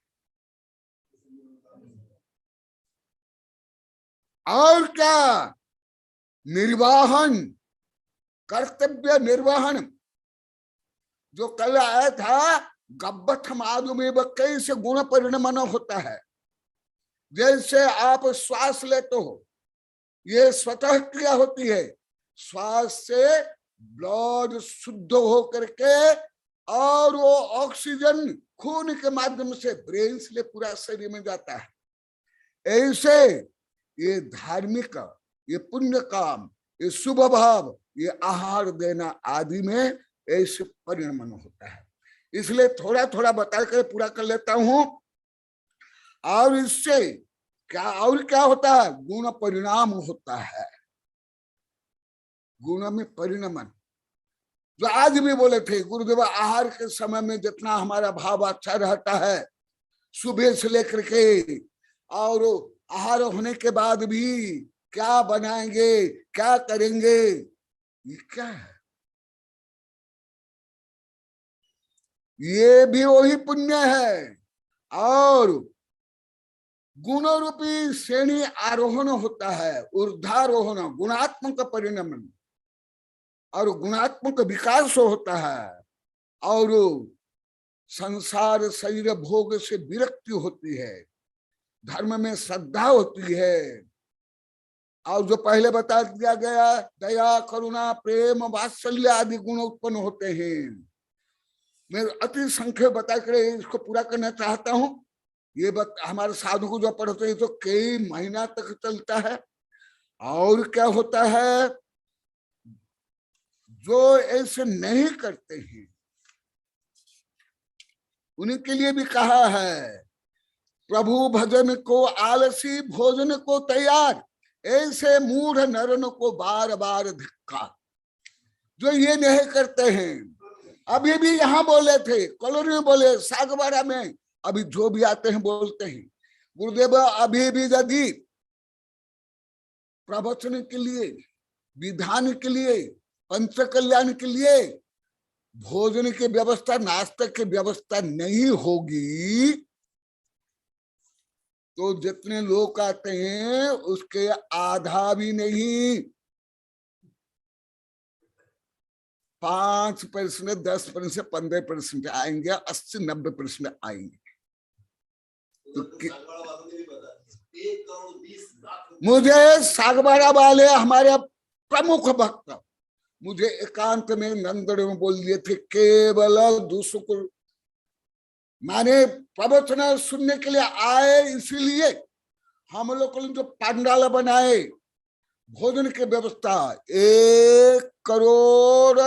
और क्या निर्वाहन, कर्तव्य निर्वहन, जो कल आया था, गब्बथम आदुमेव कैसे गुण परिणमन होता है। जैसे आप श्वास लेते हो, ये स्वतः क्रिया होती है, श्वास से ब्लड शुद्ध हो करके और वो ऑक्सीजन खून के माध्यम से ब्रेन से पूरा शरीर में जाता है। ऐसे ये धार्मिक, ये पुण्य काम, ये शुभ भाव, ये आहार देना आदि में ऐसे परिणमन होता है। इसलिए थोड़ा थोड़ा बताकर पूरा कर लेता हूं। और इससे क्या और क्या होता है, गुण परिणाम होता है। गुण में परिणमन, जो आज भी बोले थे गुरुदेव, आहार के समय में जितना हमारा भाव अच्छा रहता है, सुबह से लेकर के और आहार होने के बाद भी क्या बनाएंगे, क्या करेंगे, ये क्या है, ये भी वही पुण्य है। और गुण रूपी श्रेणी आरोहण होता है, ऊर्ध्वारोहण, गुणात्मक परिणमन और गुणात्मक विकास होता है। और संसार शरीर भोग से विरक्ति होती है, धर्म में श्रद्धा होती है। और जो पहले बता दिया गया, दया, करुणा, प्रेम, वात्सल्य आदि गुण उत्पन्न होते हैं। मैं अति संख्या बताकर इसको पूरा करना चाहता हूं। ये हमारे साधु को जो पढ़ते हैं तो कई महीना तक चलता है। और क्या होता है, जो ऐसे नहीं करते हैं उनके लिए भी कहा है, प्रभु भजन को आलसी, भोजन को तैयार, ऐसे मूढ़ नरन को बार बार धिक्कार। जो ये नहीं करते हैं, अभी भी यहाँ बोले थे, कॉलोनी में बोले, सागवाड़ा में, अभी जो भी आते हैं बोलते हैं, गुरुदेव अभी भी यदि प्रवचन के लिए, विधान के लिए, पंच कल्याण के लिए भोजन की व्यवस्था, नाश्ते की व्यवस्था नहीं होगी तो जितने लोग आते हैं उसके आधा भी नहीं, 5%, 10%, 15% आएंगे, 80-90% आएंगे। मुझे सागवाड़ा वाले हमारे प्रमुख भक्त मुझे एकांत में नंदन में बोल दिए थे, केवल दूसरों को माने प्रवचन सुनने के लिए आए, इसीलिए हम लोग ने जो पंडाल बनाए, भोजन की व्यवस्था, 1 करोड़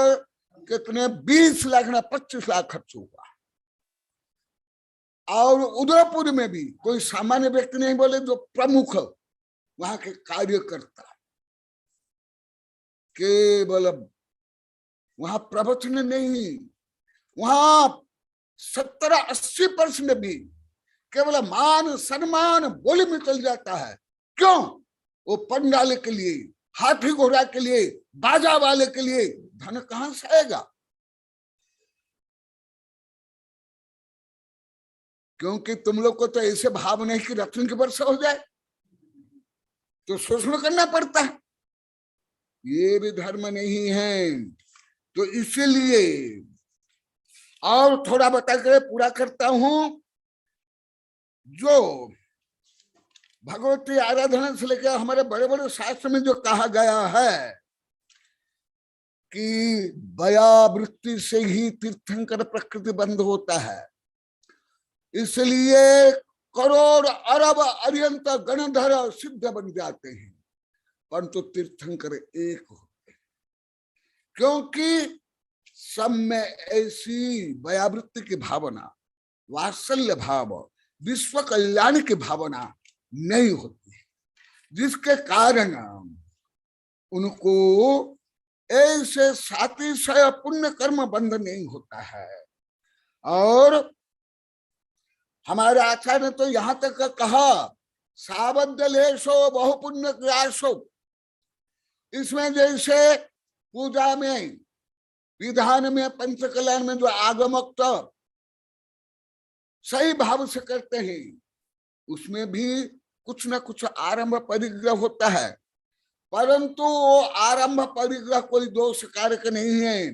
कितने 20 लाख ना 25 लाख खर्च हुआ। और उदयपुर में भी कोई सामान्य व्यक्ति नहीं बोले, जो प्रमुख वहां के कार्यकर्ता, केवल वहां प्रवचन नहीं, वहां 70-80% भी केवल मान सम्मान बोली में चल जाता है। क्यों? वो पंडाल के लिए, हाथी घोड़ा के लिए, बाजा वाले के लिए धन कहां से आएगा? क्योंकि तुम लोग को तो ऐसे भाव नहीं कि रत्न की वर्षा हो जाए, तो शोषण करना पड़ता है। ये भी धर्म नहीं है। तो इसीलिए और थोड़ा बताकर पूरा करता हूं। जो भगवती आराधना से लेकर हमारे बड़े बड़े शास्त्र में जो कहा गया है कि बया वृत्ति से ही तीर्थंकर प्रकृति बंध होता है, इसलिए करोड़ अरब अर्यंत गणधर सिद्ध बन जाते हैं, परंतु तीर्थंकर एक होते हैं। क्योंकि सब में ऐसी बयावृत्ति की भावना, वात्सल्य भाव, विश्व कल्याण की भावना नहीं होती है, जिसके कारण उनको ऐसे सातिशय पुण्य कर्म बंध नहीं होता है। और हमारे आचार्य ने तो यहां तक कहा, सावध्यलेशो बहुपुण्य क्रियासो। इसमें जैसे पूजा में, विधान में, पंच कल्याण में जो आगमक सही भाव से करते हैं, उसमें भी कुछ न कुछ आरंभ परिग्रह होता है। परंतु आरंभ परिग्रह कोई दोष कारक नहीं है।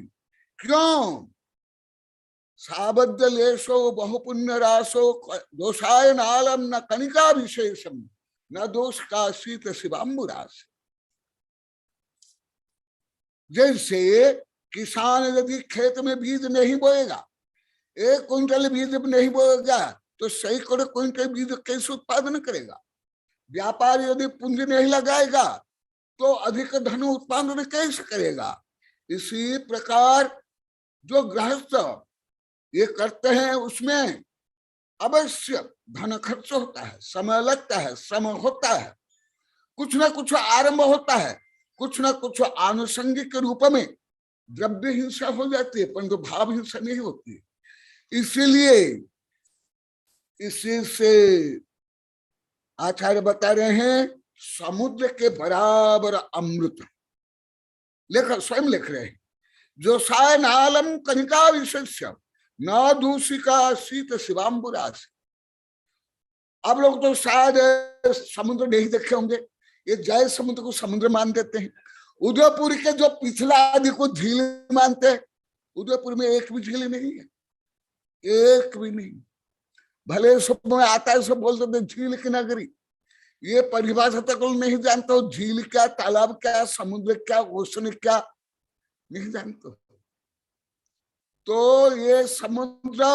क्यों? साबद्ध लेशो बहुपुण्य राशो दोषाय नालम न कनिका विशेषम न दोष का शीत शिवाम्बुरास। जैसे किसान यदि खेत में बीज नहीं बोएगा, 1 क्विंटल बीज नहीं बोएगा तो सैकड़ों क्विंटल बीज कैसे उत्पादन करेगा? व्यापारी यदि पूंजी नहीं लगाएगा तो अधिक धन उत्पादन कैसे करेगा? इसी प्रकार जो गृहस्थ ये करते हैं उसमें अवश्य धन खर्च होता है, समय लगता है, श्रम होता है, कुछ ना कुछ आरंभ होता है, कुछ ना कुछ आनुषंगिक रूप में द्रव्य हिंसा हो जाती है, परंतु भाव हिंसा नहीं होती। इसीलिए इसी से आचार्य बता रहे हैं समुद्र के बराबर अमृत स्वयं लिख रहे हैं, जो सायनालम कनिका विशेष्य न दूषिका शीत शिवाम्बुरास। आप लोग तो शायद समुद्र नहीं देखे होंगे, ये जय समुद्र को समुद्र मान देते हैं। उदयपुर के जो पिछला आदि को झील मानते हैं, उदयपुर में एक भी झील नहीं है, एक भी नहीं। भले सब में आता है, सब बोलते थे झील की नगरी, ये परिभाषा तक नहीं जानते हो। झील क्या, तालाब क्या, समुद्र क्या, ओशन क्या, नहीं जानते। तो ये समुद्र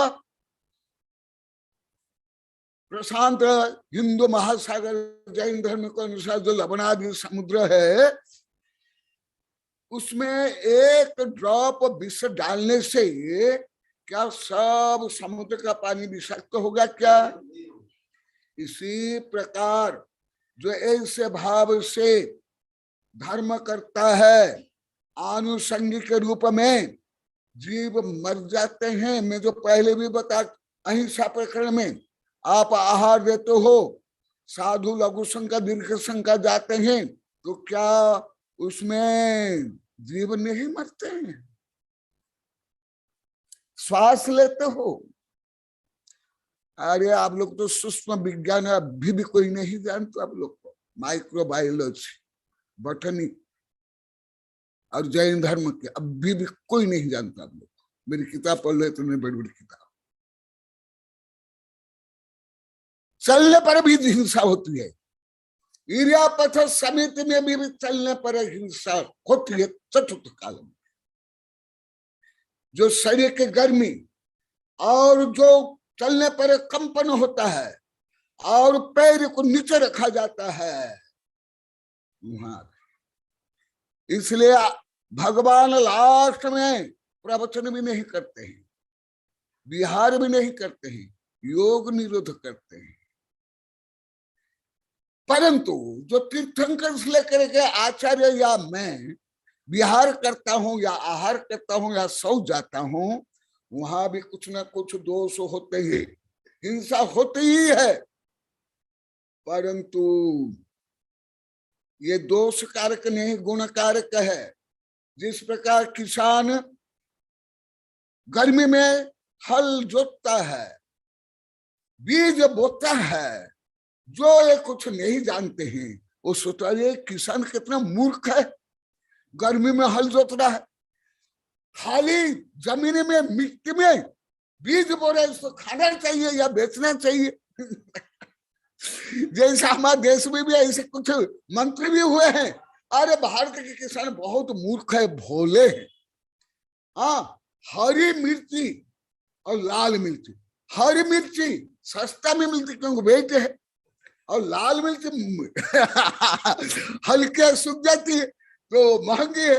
प्रशांत हिंदू महासागर जैन धर्म के अनुसार जो लवणादि समुद्र है, उसमें एक ड्रॉप विष डालने से क्या सब समुद्र का पानी विषाक्त होगा क्या? इसी प्रकार जो ऐसे भाव से धर्म करता है, आनुषंगिक रूप में जीव मर जाते हैं। मैं जो पहले भी बता, अहिंसा प्रकरण में आप आहार देते हो, साधु लघु शंका दीर्घ शंका जाते हैं, तो क्या उसमें जीव नहीं मरते हैं? श्वास लेते हो। अरे आप लोग तो सूक्ष्म विज्ञान अभी भी कोई नहीं जानते। आप लोग को माइक्रोबायोलॉजी, बॉटनी और जैन धर्म के अभी भी कोई नहीं जानता। आप लोग मेरी किताब पढ़ ले, तुमने बड़ी बड़ी किताब। चलने पर भी हिंसा होती है, इरियापथ समिति में भी चलने पर हिंसा होती है। चतुर्थ काल में जो शरीर की गर्मी और जो चलने पर कंपन होता है और पैर को नीचे रखा जाता है, इसलिए भगवान लास्ट में प्रवचन भी नहीं करते हैं, विहार भी नहीं करते हैं, योग निरोध करते हैं। परंतु जो तीर्थंकर से लेकर के आचार्य या मैं विहार करता हूं या आहार करता हूं या सो जाता हूं, वहां भी कुछ ना कुछ दोष होते ही, हिंसा होती ही है। परंतु ये दोष कारक नहीं, गुण कारक है। जिस प्रकार किसान गर्मी में हल जोतता है, बीज बोता है, जो ये कुछ नहीं जानते हैं वो सोचता है किसान कितना मूर्ख है, गर्मी में हल जोत रहा है, खाली जमीन में मिट्टी में बीज बो रहे, इसको खाना चाहिए या बेचना चाहिए। जैसा हमारे देश में भी ऐसे कुछ मंत्री भी हुए हैं। अरे भारत के किसान बहुत मूर्ख है, भोले हैं। हाँ, हरी मिर्ची और लाल मिर्ची, हरी मिर्ची सस्ता में मिलती क्योंकि वेट है, और लाल मिर्ची हल्के सूख जाती है तो महंगी है।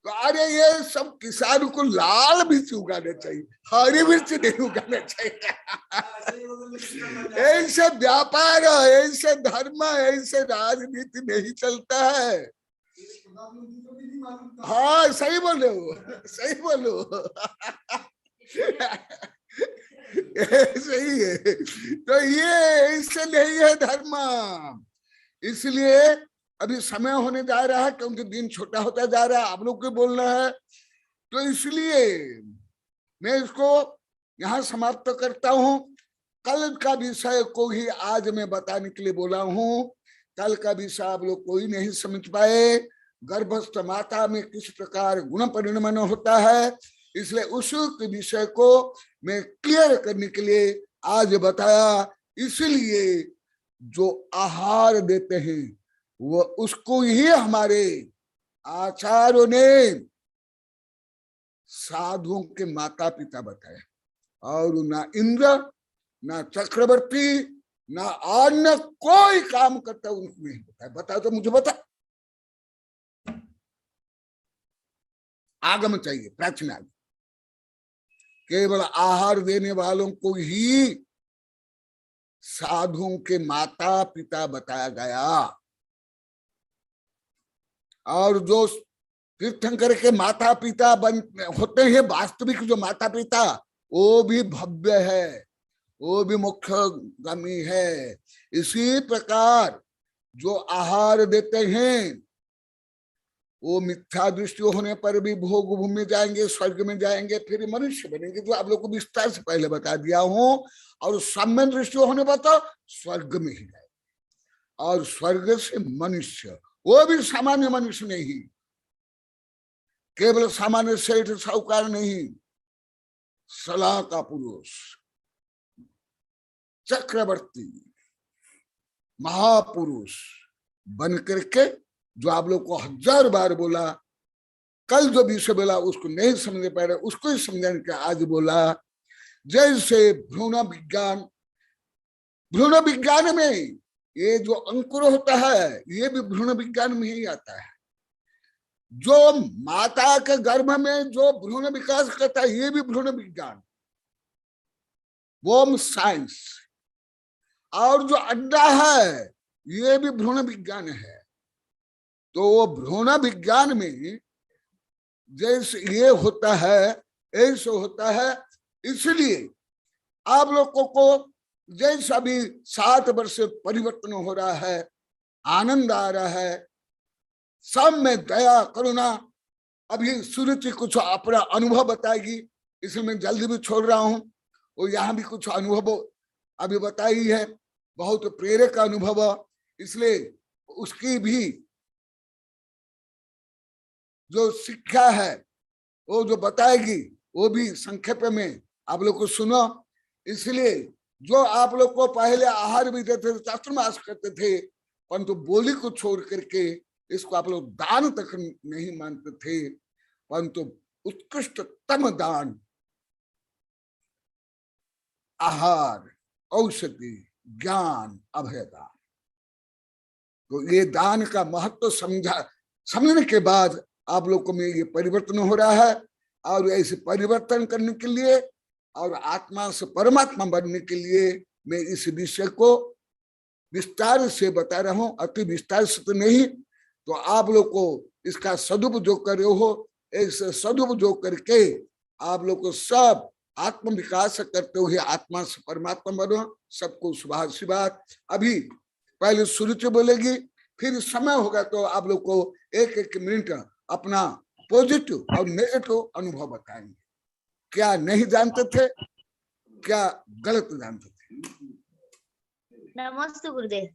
तो अरे ये सब किसान को लाल मिर्च उगाना चाहिए, हरी मिर्च नहीं उगाना चाहिए। ऐसे व्यापार, ऐसे धर्म, ऐसे राजनीति नहीं चलता है। हाँ सही बोलो, सही बोलो। सही है। तो ये ऐसे नहीं है धर्म। इसलिए अभी समय होने जा रहा है क्योंकि दिन छोटा होता जा रहा है, आप लोग को बोलना है, तो इसलिए मैं इसको यहाँ समाप्त करता हूँ। कल का विषय को ही आज मैं बताने के लिए बोला हूँ कल का विषय आप लोग कोई नहीं समझ पाए, गर्भस्थ माता में किस प्रकार गुण परिणमन होता है, इसलिए उस विषय को मैं क्लियर करने के लिए आज बताया। इसलिए जो आहार देते हैं वो उसको ही हमारे आचार्यों ने साधुओं के माता पिता बताए, और ना इंद्र, ना चक्रवर्ती, ना अन्य कोई काम करता उनको नहीं बताया। बता तो मुझे बता, आगम चाहिए, प्राचीन आगम। केवल आहार देने वालों को ही साधुओं के माता पिता बताया गया, और जो तीर्थंकर के माता पिता होते हैं, वास्तविक जो माता पिता, वो भी भव्य है, वो भी मोक्षगामी है। इसी प्रकार जो आहार देते हैं वो मिथ्या दृष्टि होने पर भी भोग भूमि में जाएंगे, स्वर्ग में जाएंगे, फिर मनुष्य बनेंगे, जो आप लोग को विस्तार से पहले बता दिया हूं। और साम्य दृष्टि होने पर तो स्वर्ग में ही जाए, और स्वर्ग से मनुष्य, वो भी सामान्य मनुष्य नहीं, केवल सामान्य सेठ साहूकार नहीं, सलाह का पुरुष, चक्रवर्ती, महापुरुष बन करके, जो आप लोग को 1000 बार बोला, कल जो विषय बोला उसको नहीं समझ पा रहे, उसको ही समझाने के आज बोला। जैसे भ्रूण विज्ञान, भ्रूण विज्ञान में ये जो अंकुर होता है ये भी भ्रूण विज्ञान में ही आता है। जो माता के गर्भ में जो भ्रूण विकास करता है ये भी भ्रूण विज्ञान, वो साइंस। और जो अंडा है ये भी भ्रूण विज्ञान है। तो वो भ्रूण विज्ञान में जैसे ये होता है ऐसे होता है। इसलिए आप लोगों को जैसा भी 7 वर्ष परिवर्तन हो रहा है, आनंद आ रहा है, सब में दया करुणा। अभी सुरुचि कुछ अपना अनुभव बताएगी, इसलिए मैं जल्दी भी छोड़ रहा हूं। वो यहाँ भी कुछ अनुभव अभी बताई है, बहुत प्रेरक अनुभव, इसलिए उसकी भी जो शिक्षा है वो जो बताएगी वो भी संक्षेप में आप लोग को सुनो। इसलिए जो आप लोग को पहले आहार भी देते थे, चातुर्मास करते थे, परंतु बोली को छोड़ करके इसको आप लोग दान तक नहीं मानते थे, परंतु उत्कृष्टतम दान आहार, औषधि, ज्ञान, अभयदान। तो ये दान का महत्व समझने के बाद आप लोग को में ये परिवर्तन हो रहा है। और ऐसे परिवर्तन करने के लिए और आत्मा से परमात्मा बनने के लिए मैं इस विषय को विस्तार से बता रहा हूं, अति विस्तार से तो नहीं। तो आप लोग को इसका सदुपयोग कर रहे हो, ऐसे सदुपयोग करके आप लोग को सब आत्म विकास करते हुए आत्मा से परमात्मा बनो। सबको शुभाशीर्वाद। अभी पहले सुरुचि बोलेगी, फिर समय होगा तो आप लोग को 1-1 मिनट अपना पॉजिटिव और नेगेटिव अनुभव बताएंगे। क्या नहीं जानते थे, क्या गलत जानते थे? नमस्ते गुरुदेव।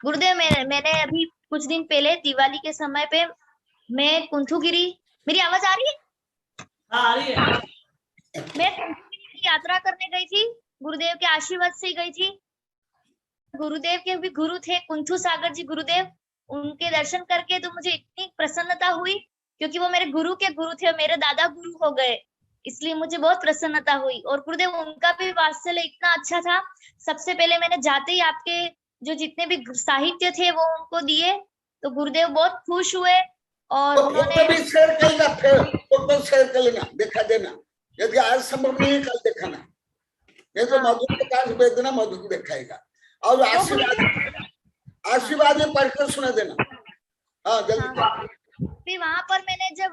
गुरुदेव मैंने अभी कुछ दिन पहले दिवाली के समय पे मैं कुंथुगिरी, मेरी आवाज आ रही है? हाँ, आ रही है। मैं कुंथुगिरी की यात्रा करने गई थी, गुरुदेव के आशीर्वाद से गई थी। गुरुदेव के भी गुरु थे कुंथु सागर जी गुरुदेव, उनके दर्शन करके तो मुझे इतनी प्रसन्नता हुई, क्योंकि वो मेरे गुरु के गुरु थे, मेरे दादा गुरु हो गए, इसलिए मुझे बहुत प्रसन्नता हुई। और गुरुदेव उनका भी वात्सल्य इतना अच्छा था। सबसे पहले मैंने जाते ही आपके जो जितने भी साहित्य थे वो उनको दिए, तो गुरुदेव बहुत खुश हुए। और तो उन्होंने भी शेयर करेगा, फिर तो शेयर कर लेना, दिखा देना, यदि आज संभव नहीं है कल दिखाना। ये तो मधुर प्रकाश भेज देना, मधुर दिखाएगा। और आशीर्वाद में पढ़कर सुना देना। हाँ जल्दी। फिर वहां पर मैंने जब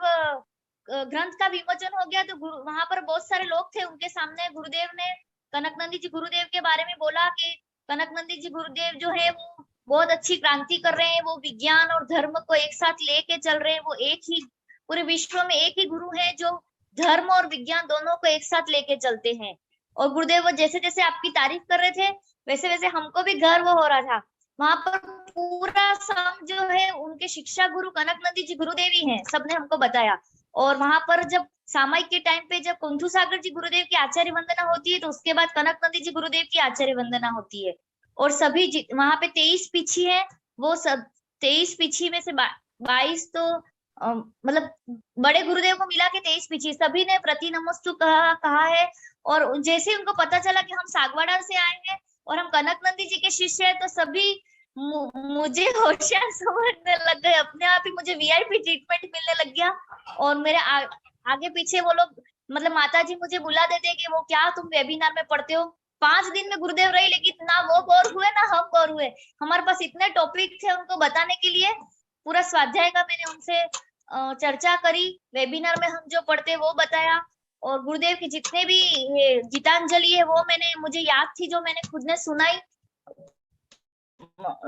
ग्रंथ का विमोचन हो गया तो वहां पर बहुत सारे लोग थे, उनके सामने गुरुदेव ने कनकनंदी जी गुरुदेव के बारे में बोला कि कनकनंदी जी गुरुदेव जो है वो बहुत अच्छी क्रांति कर रहे हैं, वो विज्ञान और धर्म को एक साथ लेके चल रहे हैं, वो एक ही पूरे विश्व में एक ही गुरु है जो धर्म और विज्ञान दोनों को एक साथ लेके चलते हैं। और गुरुदेव वो जैसे जैसे आपकी तारीफ कर रहे थे वैसे वैसे हमको भी गर्व हो रहा था वहां पर पूरा सम जो है उनके शिक्षा गुरु कनक नंदी जी गुरुदेव ही हैं, सबने हमको बताया। और वहां पर जब सामायिक के टाइम पे जब कुंथू सागर जी गुरुदेव की आचार्य वंदना होती है, तो उसके बाद कनक नंदी जी गुरुदेव की आचार्य वंदना होती है। और सभी वहां पे 23 पीछी है, वो सब 23 पीछी में से 22 तो मतलब बड़े गुरुदेव को मिला के 23 पीछी, सभी ने प्रति नमस्तु कहा है। और जैसे उनको पता चला कि हम सागवाड़ा से आए हैं और हम कनक नंदी जी के शिष्य हैं, तो सभी मुझे होशियार समझने लग गए, अपने आप ही मुझे वीआईपी ट्रीटमेंट मिलने लग गया। और मेरे आगे पीछे वो लोग, मतलब माता जी मुझे बुला देते कि वो क्या तुम वेबिनार में पढ़ते हो। 5 दिन में गुरुदेव रही, लेकिन ना वो बोर हुए ना हम बोर हुए। हमारे पास इतने टॉपिक थे उनको बताने के लिए। पूरा स्वाध्याय का मैंने उनसे चर्चा करी, वेबिनार में हम जो पढ़ते वो बताया। और गुरुदेव की जितने भी ये गीतांजलि है वो मुझे याद थी, जो मैंने खुद ने सुनाई,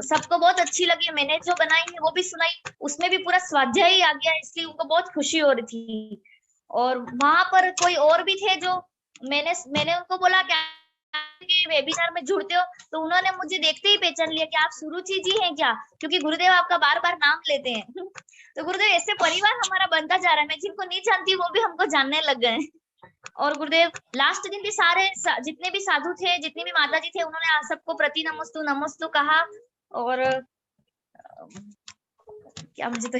सबको बहुत अच्छी लगी। मैंने जो बनाई है वो भी सुनाई, उसमें भी पूरा स्वाध्याय ही आ गया, इसलिए उनको बहुत खुशी हो रही थी। और वहां पर कोई और भी थे जो मैंने उनको बोला क्या वेबिनार में जुड़ते हो, तो उन्होंने मुझे देखते ही पहचान लिया कि आप सुरुचि जी हैं क्या, क्योंकि गुरुदेव आपका बार बार नाम लेते हैं। तो गुरुदेव ऐसे परिवार हमारा बनता जा रहा है, मैं जिनको नहीं जानती वो भी हमको जानने लग गए। और गुरुदेव लास्ट दिन भी सारे जितने भी साधु थे, जितने भी माता जी थे, उन्होंने सबको प्रति नमस्तु नमस्तु कहा। और क्या मुझे तो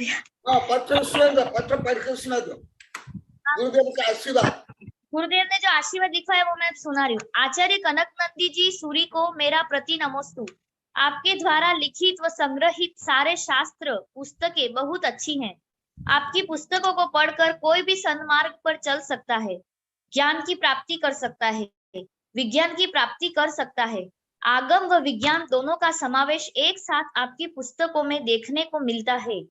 पत्र पढ़ के सुना दो गुरुदेव का आशीर्वाद। गुरुदेव ने जो आशीर्वाद लिखा है वो मैं सुना रही हूँ। आचार्य कनक नंदी जी सूरी को मेरा प्रति नमस्तु। आपके द्वारा लिखित व संग्रहित सारे शास्त्र पुस्तकें बहुत अच्छी हैं। आपकी पुस्तकों को पढ़कर कोई भी सन्मार्ग पर चल सकता है, ज्ञान की प्राप्ति कर सकता है, विज्ञान की प्राप्ति कर सकता है। आगम व विज्ञान दोनों का समावेश एक साथ आपकी पुस्तकों में देखने को मिलता है।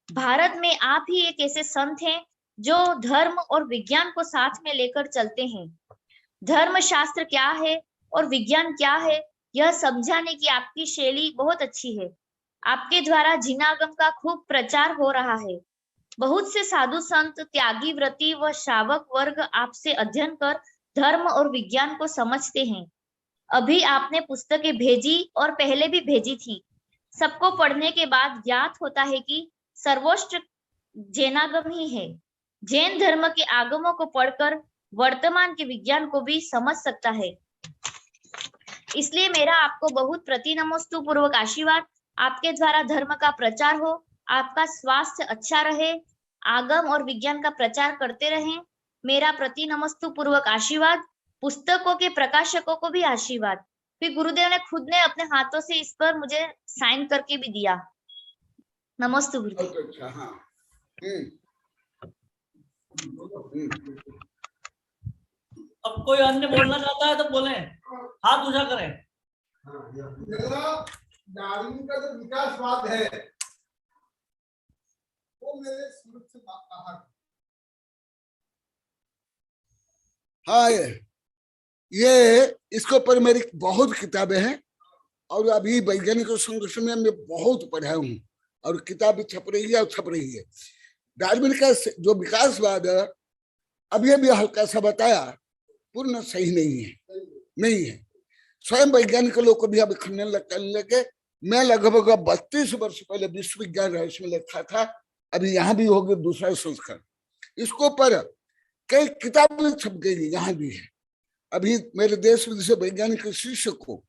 भारत में आप ही एक ऐसे संत हैं जो धर्म और विज्ञान को साथ में लेकर चलते हैं। धर्म शास्त्र क्या है और विज्ञान क्या है, यह समझाने की आपकी शैली बहुत अच्छी है। आपके द्वारा जिनागम का खूब प्रचार हो रहा है। बहुत से साधु संत, त्यागी, व्रती व श्रावक वर्ग आपसे अध्ययन कर धर्म और विज्ञान को समझते हैं। अभी आपने पुस्तकें भेजी और पहले भी भेजी थी। सबको पढ़ने के बाद ज्ञात होता है कि सर्वोच्च जैनागम ही है। जैन धर्म के आगमों को पढ़कर वर्तमान के विज्ञान को भी समझ सकता है। इसलिए मेरा आपको बहुत प्रति नमस्तु पूर्वक आशीर्वाद। आपके द्वारा धर्म का प्रचार हो, आपका स्वास्थ्य अच्छा रहे, आगम और विज्ञान का प्रचार करते रहें। मेरा प्रति नमस्तु पूर्वक आशीर्वाद। पुस्तकों के प्रकाशकों को भी आशीर्वाद। फिर गुरुदेव ने खुद ने अपने हाथों से इस पर मुझे साइन करके भी दिया। नमस्ते गुरुदेव। अच्छा, हाँ। अब कोई अन्य बोलना चाहता है तो बोले, हाथ ऊंचा करें। डार्विन का जो विकासवाद है वो मेरे सूरत से बाहर। हाँ, ये इसके ऊपर मेरी बहुत किताबें हैं और अभी वैज्ञानिक संघर्ष में मैं बहुत पढ़ा हूँ और किताब छप रही है और छप रही है। डार्विन का जो विकासवाद अभी भी हल्का सा बताया, पूर्ण सही नहीं है। स्वयं वैज्ञानिक लोग को भी अभी खंडन लगे। मैं लगभग 32 वर्ष पहले विश्व विज्ञान रहस्य में लिखा था, अभी यहाँ भी हो गया दूसरा संस्करण। इसको पर कई किताबें छप गई, यहाँ भी है। अभी मेरे देश विदेश से वैज्ञानिक शिष्य को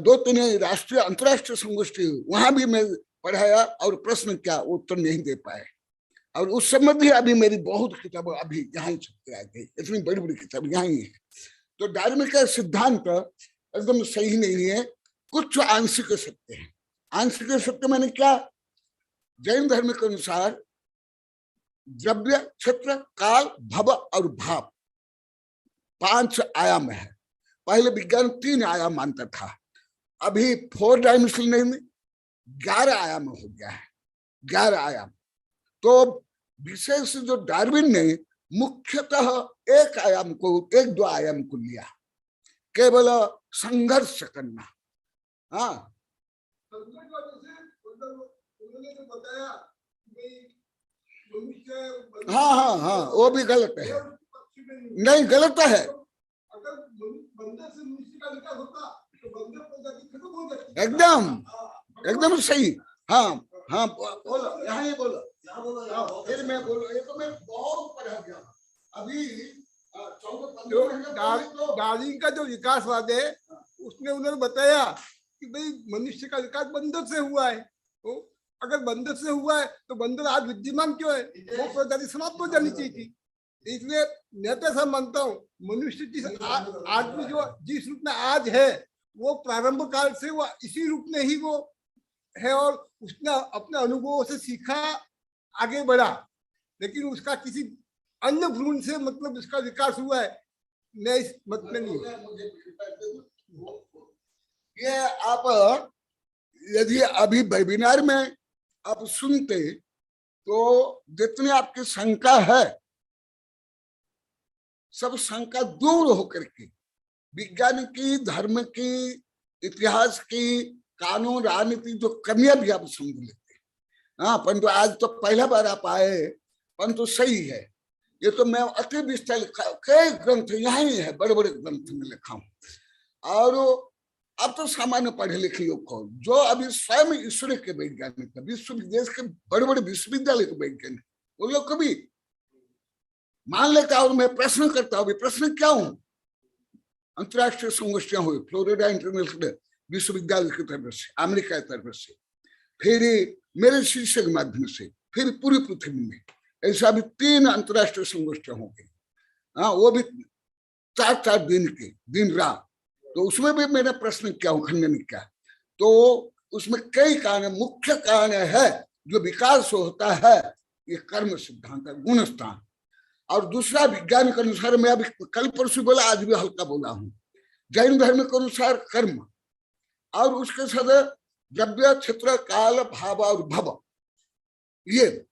2-3 राष्ट्रीय अंतर्राष्ट्रीय संगोष्ठी वहां भी मैं पढ़ाया और प्रश्न क्या उत्तर नहीं दे पाए। और उस संबंधी अभी मेरी बहुत किताबें अभी यहाँ छपते आ गई, इतनी बड़ी बड़ी किताब यहाँ ही है। तो डार्विन का सिद्धांत एकदम सही नहीं है, कुछ आंशिक सत्य है। आंशिक सत्य मैंने क्या, जैन धर्म के अनुसार द्रव्य, क्षेत्र, काल, भव और भाव 5 आयाम है। पहले विज्ञान 3 आयाम मानता था, अभी 4 डायमेंशन नहीं 11 आयाम हो गया है। 11 आयाम। तो विशेष जो डार्विन ने मुख्यतः 1 आयाम को, 1-2 आयाम को लिया, केवल संघर्ष करना। हाँ हाँ हाँ हाँ, वो भी गलत है। नहीं, गलत है। अगर बंदर से मनुष्य का विकास होता तो बंदर प्रजाति खत्म एकदम एकदम सही। हाँ हाँ बोलो, यहाँ ये बोलो, फिर मैं बोलो। ये तो मैं बहुत पढ़ा गया अभी। जो डार्विन का जो विकासवाद है उसमें उन्होंने बताया कि भाई मनुष्य का विकास बंदर से हुआ है। तो अगर बंदर से हुआ है तो बंदर आज विद्यमान क्यों है? वो प्रजाति समाप्त हो जानी चाहिए थी। इसलिए मैं तो ऐसा मानता हूँ मनुष्य आज भी जो जिस रूप में आज है वो प्रारंभ काल से वो इसी रूप में ही वो है और उसने अपने अनुभवों से सीखा, आगे बढ़ा, लेकिन उसका किसी अन्य भ्रूण से मतलब उसका विकास हुआ है, मैं इस मत में नहीं। ये आप यदि अभी वेबिनार में आप सुनते तो जितनी आपकी शंका है सब शंका दूर होकर के विज्ञान की, धर्म की, इतिहास की, कानून, राजनीति जो कमियां भी आप समझ लेते। हाँ, परंतु आज तो पहला बार आप आए, परंतु सही है। ये तो मैं अति विस्तार लिखा, कई ग्रंथ यहाँ ही है, बड़े बड़े ग्रंथ में लिखा हूँ। और अब तो सामान्य पढ़े लिखे लोग को जो अभी स्वयं ईश्वर के वैज्ञानिक, विश्व विदेश के बड़े बड़े विश्वविद्यालय के वैज्ञानिक, वो लोग कभी मान लेता और मैं प्रश्न करता हूँ। प्रश्न क्या हूं? अंतरराष्ट्रीय संगोष्ठियां हुई फ्लोरिडा इंटरनेशनल विश्वविद्यालय की तरफ से, अमेरिका की तरफ से, फिर मेरे शिष्य के माध्यम से, फिर पूरी पृथ्वी में ऐसा भी 3 अंतरराष्ट्रीय संगोष्ठियां हो गई। हाँ, वो भी 4-4 दिन के, दिन रात। तो उसमें भी मैंने प्रश्न किया हूँ, खंडन किया। तो उसमें कई कारण, मुख्य कारण है जो विकास होता है ये कर्म सिद्धांत, गुण स्थान। और दूसरा विज्ञान के अनुसार, मैं अभी कल परसों बोला, आज भी हल्का बोला हूं, जैन धर्म के अनुसार कर्म और उसके साथ द्रव्य, क्षेत्र, काल, भाव और भव, ये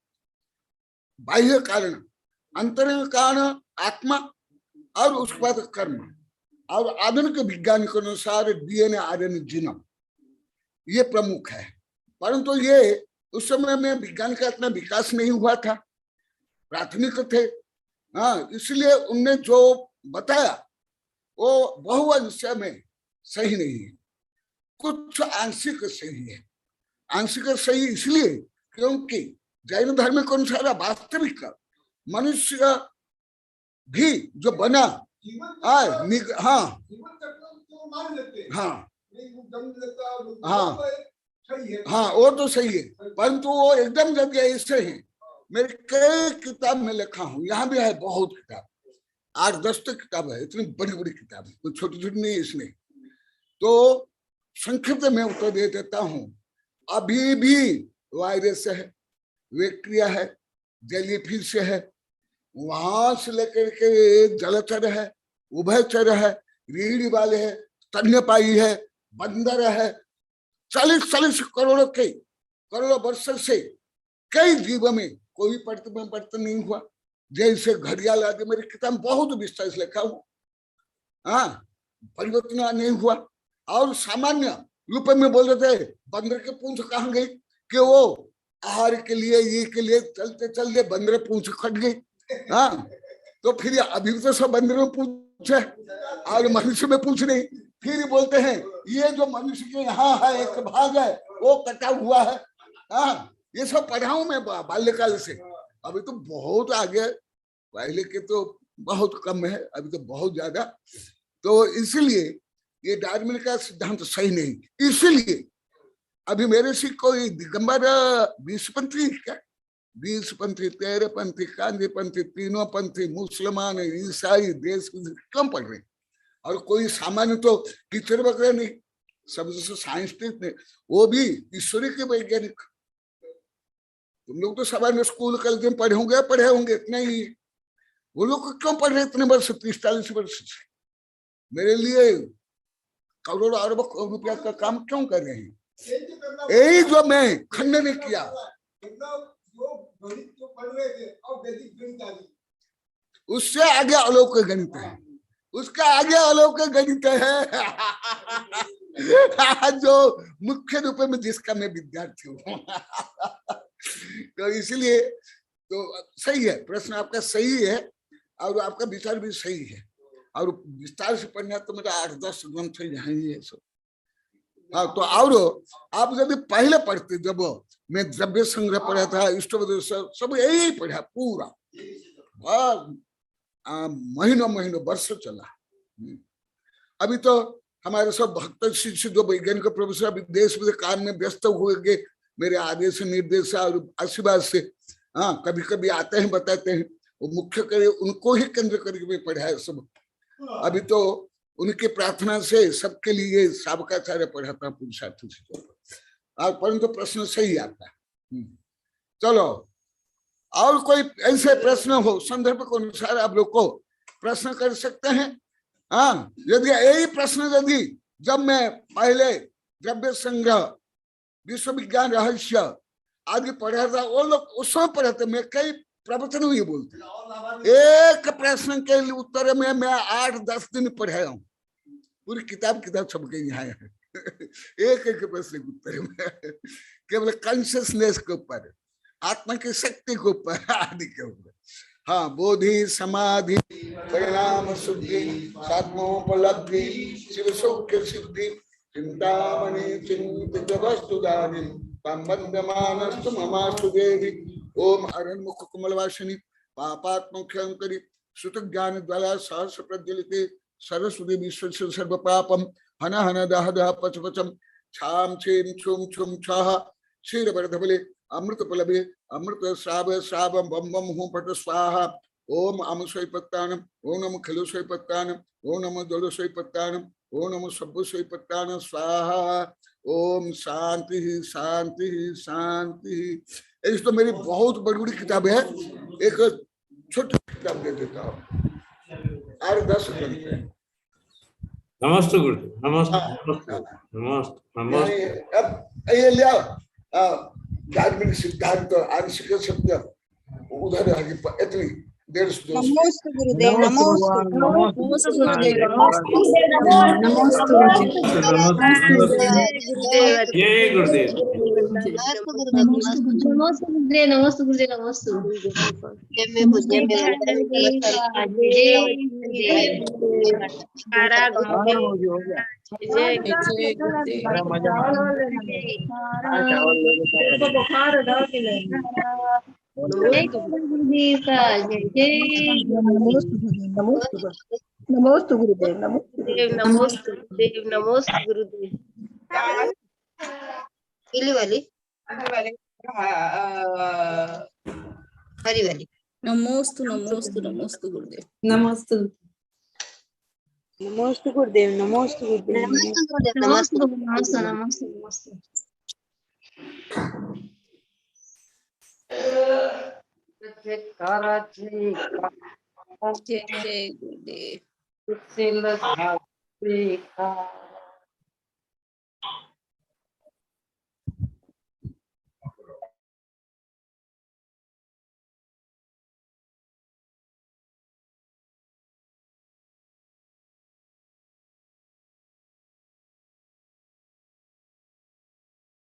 बाह्य कारण, अंतरंग कारण आत्मा और उसके बाद कर्म। और आधुनिक विज्ञान के अनुसार डीएनए, आरएनए, जीनोम, ये प्रमुख है। परंतु ये उस समय में विज्ञान का इतना विकास नहीं हुआ था, प्राथमिक थे। हाँ, इसलिए उनने जो बताया वो बहुअंश में सही नहीं है, कुछ आंशिक सही है। आंशिक सही इसलिए क्योंकि जैन धर्म के अनुसार वास्तविक मनुष्य भी जो बना, हाँ हाँ, वो तो सही है, परंतु वो एकदम जगह ऐसे है। मेरे कई किताब में लिखा हूं, यहाँ भी है बहुत किताब, 8-10 किताब है, इतनी बड़ी बड़ी किताब है, कुछ छोटी छोटी नहीं इसमें। तो संक्षिप्त में उत्तर दे देता हूं। अभी भी वायरस है, बैक्टीरिया है, जेलीफिश है, वहां से लेकर के जलचर है, उभयचर है, रीढ़ वाले है, स्तन्यपायी है, बंदर है, 40 करोड़ों वर्ष से कई जीवों में कोई परिवर्तन नहीं हुआ। जैसे घड़ियाल आदि, मेरी किताब बहुत विस्तार से लिखा हुआ, हाँ, परिवर्तन नहीं हुआ। और सामान्य रूप में बोल रहे थे बंदर के पूंछ कहाँ गई, कि वो आहार के लिए, ये के लिए चलते चलते बंदर पूंछ कट गई। हाँ, तो फिर अभी तो सब बंदर में पूंछ है और मनुष्य में पूंछ नहीं। फिर बोलते हैं ये जो मनुष्य के यहाँ है एक भाग है वो कटा हुआ है। हाँ, ये सब पढ़ा हूं मैं बाल्यकाल से। अभी तो बहुत आगे, पहले के तो बहुत कम है, अभी तो बहुत ज्यादा। तो इसलिए ये डार्विन का सिद्धांत सही नहीं। इसलिए अभी मेरे से कोई दिगंबर 20 पंथी, क्या 20 पंथी, 13 पंथी, गांधी पंथी, तीनों पंथी, मुसलमान, ईसाई, देश कम पढ़ रहे, और कोई सामान्य तो टीचर वगैरह नहीं, सब जैसे साइंटिस्ट ने, वो भी ईश्वरी के वैज्ञानिक। तुम लोग तो सामान्य स्कूल कॉलेज में पढ़े होंगे इतना ही। वो लोग क्यों पढ़ रहे इतने वर्ष, 30-40 वर्ष से? मेरे लिए करोड़ों अरबों रुपया का काम क्यों कर रहे हैं? यही जो मैं खंडन किया, उससे आगे अलौकिक गणित है, उसका आगे अलौकिक गणित है जो मुख्य रूप में जिसका मैं विद्यार्थी हूँ तो इसलिए तो सही है, प्रश्न आपका सही है और आपका विचार भी सही है। और विस्तार से पढ़ना तो मेरा 8-10 ग्रंथ यहाँ ही है सब। हाँ, तो और आप यदि पहले पढ़ते, जब मैं द्रव्य संग्रह पढ़ा था, इष्टोपदेश सब यही पढ़ा पूरा, महीनों महीनों वर्षों चला। अभी तो हमारे सब भक्त शिष्य जो वैज्ञानिक प्रोफेसर अभी देश विदेश काम में व्यस्त हुए, मेरे आदेश निर्देश और आशीर्वाद से हाँ कभी कभी आते हैं, बताते हैं, वो मुख्य करे उनको ही केंद्र करके मैं पढ़ाया सब। अभी तो उनकी प्रार्थना से सबके लिए साबकाचार्य पढ़ाता पुरुषार्थ से, और परंतु प्रश्न सही आता है। चलो, और कोई ऐसे प्रश्न हो संदर्भ के अनुसार आप लोग को प्रश्न कर सकते हैं। हाँ, यदि यही प्रश्न यदि जब मैं पहले द्रव्य संग्रह, विश्व विज्ञान रहस्य आदि पढ़ा था, वो लोग उस समय पढ़े थे, मैं कई प्रवचन हुए बोलते, एक प्रश्न के उत्तर में मैं 8-10 दिन पढ़ाया हूँ, पूरी किताब सबके यहाँ है। एक एक प्रश्न के उत्तर में केवल कॉन्शियसनेस के ऊपर, आत्मा की शक्ति के ऊपर आदि के ऊपर। हाँ, बोधि समाधि परिणाम शुद्धि सात्मोपलब्धि शिव सौख्य सिद्धि चिंतामणि चिंतित वस्तुदानि संबंधमानस्तु ममास्तु देवी। ओम अरण्मुख कमलवासिनी पापात्मख्यंकरी सुत ज्ञान द्वारा सहस्र प्रज्वलिते सरस्वती विश्व सर्व पापम हन हन दह दह पच पचम छाम छेम छुम छुम छह क्षीर वर्धबले अमृत पलभे अमृत श्राव श्रावम बम बम हूं पट स्वाहा। ओम अम स्वैपत्तानम ओम नम खिलो स्वैपत्तानम ओम नम जल स्वैपत्तानम ओम नम सब्बु स्वैपत्तानम स्वाहा। ओम शांति शांति शांति। इस तो मेरी बहुत बड़ी बड़ी किताब है, एक छोटी किताब दे देता हूँ और 10 ग्रंथ है। नमस्ते गुरुदेव, नमस्ते नमस्ते नमस्ते नमस्ते। अब ये लिया धार्मिक सिद्धांत आंशिक सत्य उधर आगे इतनी 150 नमोस्तु गुरुदेव, नमोस्तु नमोस्तु गुरुदेव, नमोस्तु जय गुरुदेव। नमोस्तु गुरुदेव, नमोस्तु गुरुदेव, नमोस्तु नमोस्तु गुरुदेव, नमोस्तु गुरुदेव, नमोस्तु गुरुदेव। पीली वाली हरी वाली। नमोस्तु नमोस्तु नमोस्तु गुरुदेव, नमस्ते नमोस्तु गुरुदेव, नमोस्तु गुरुदेव, नमोस्तु नमोस्तु नमोस्तु नमोस्तु। जय जय गुरुदेव।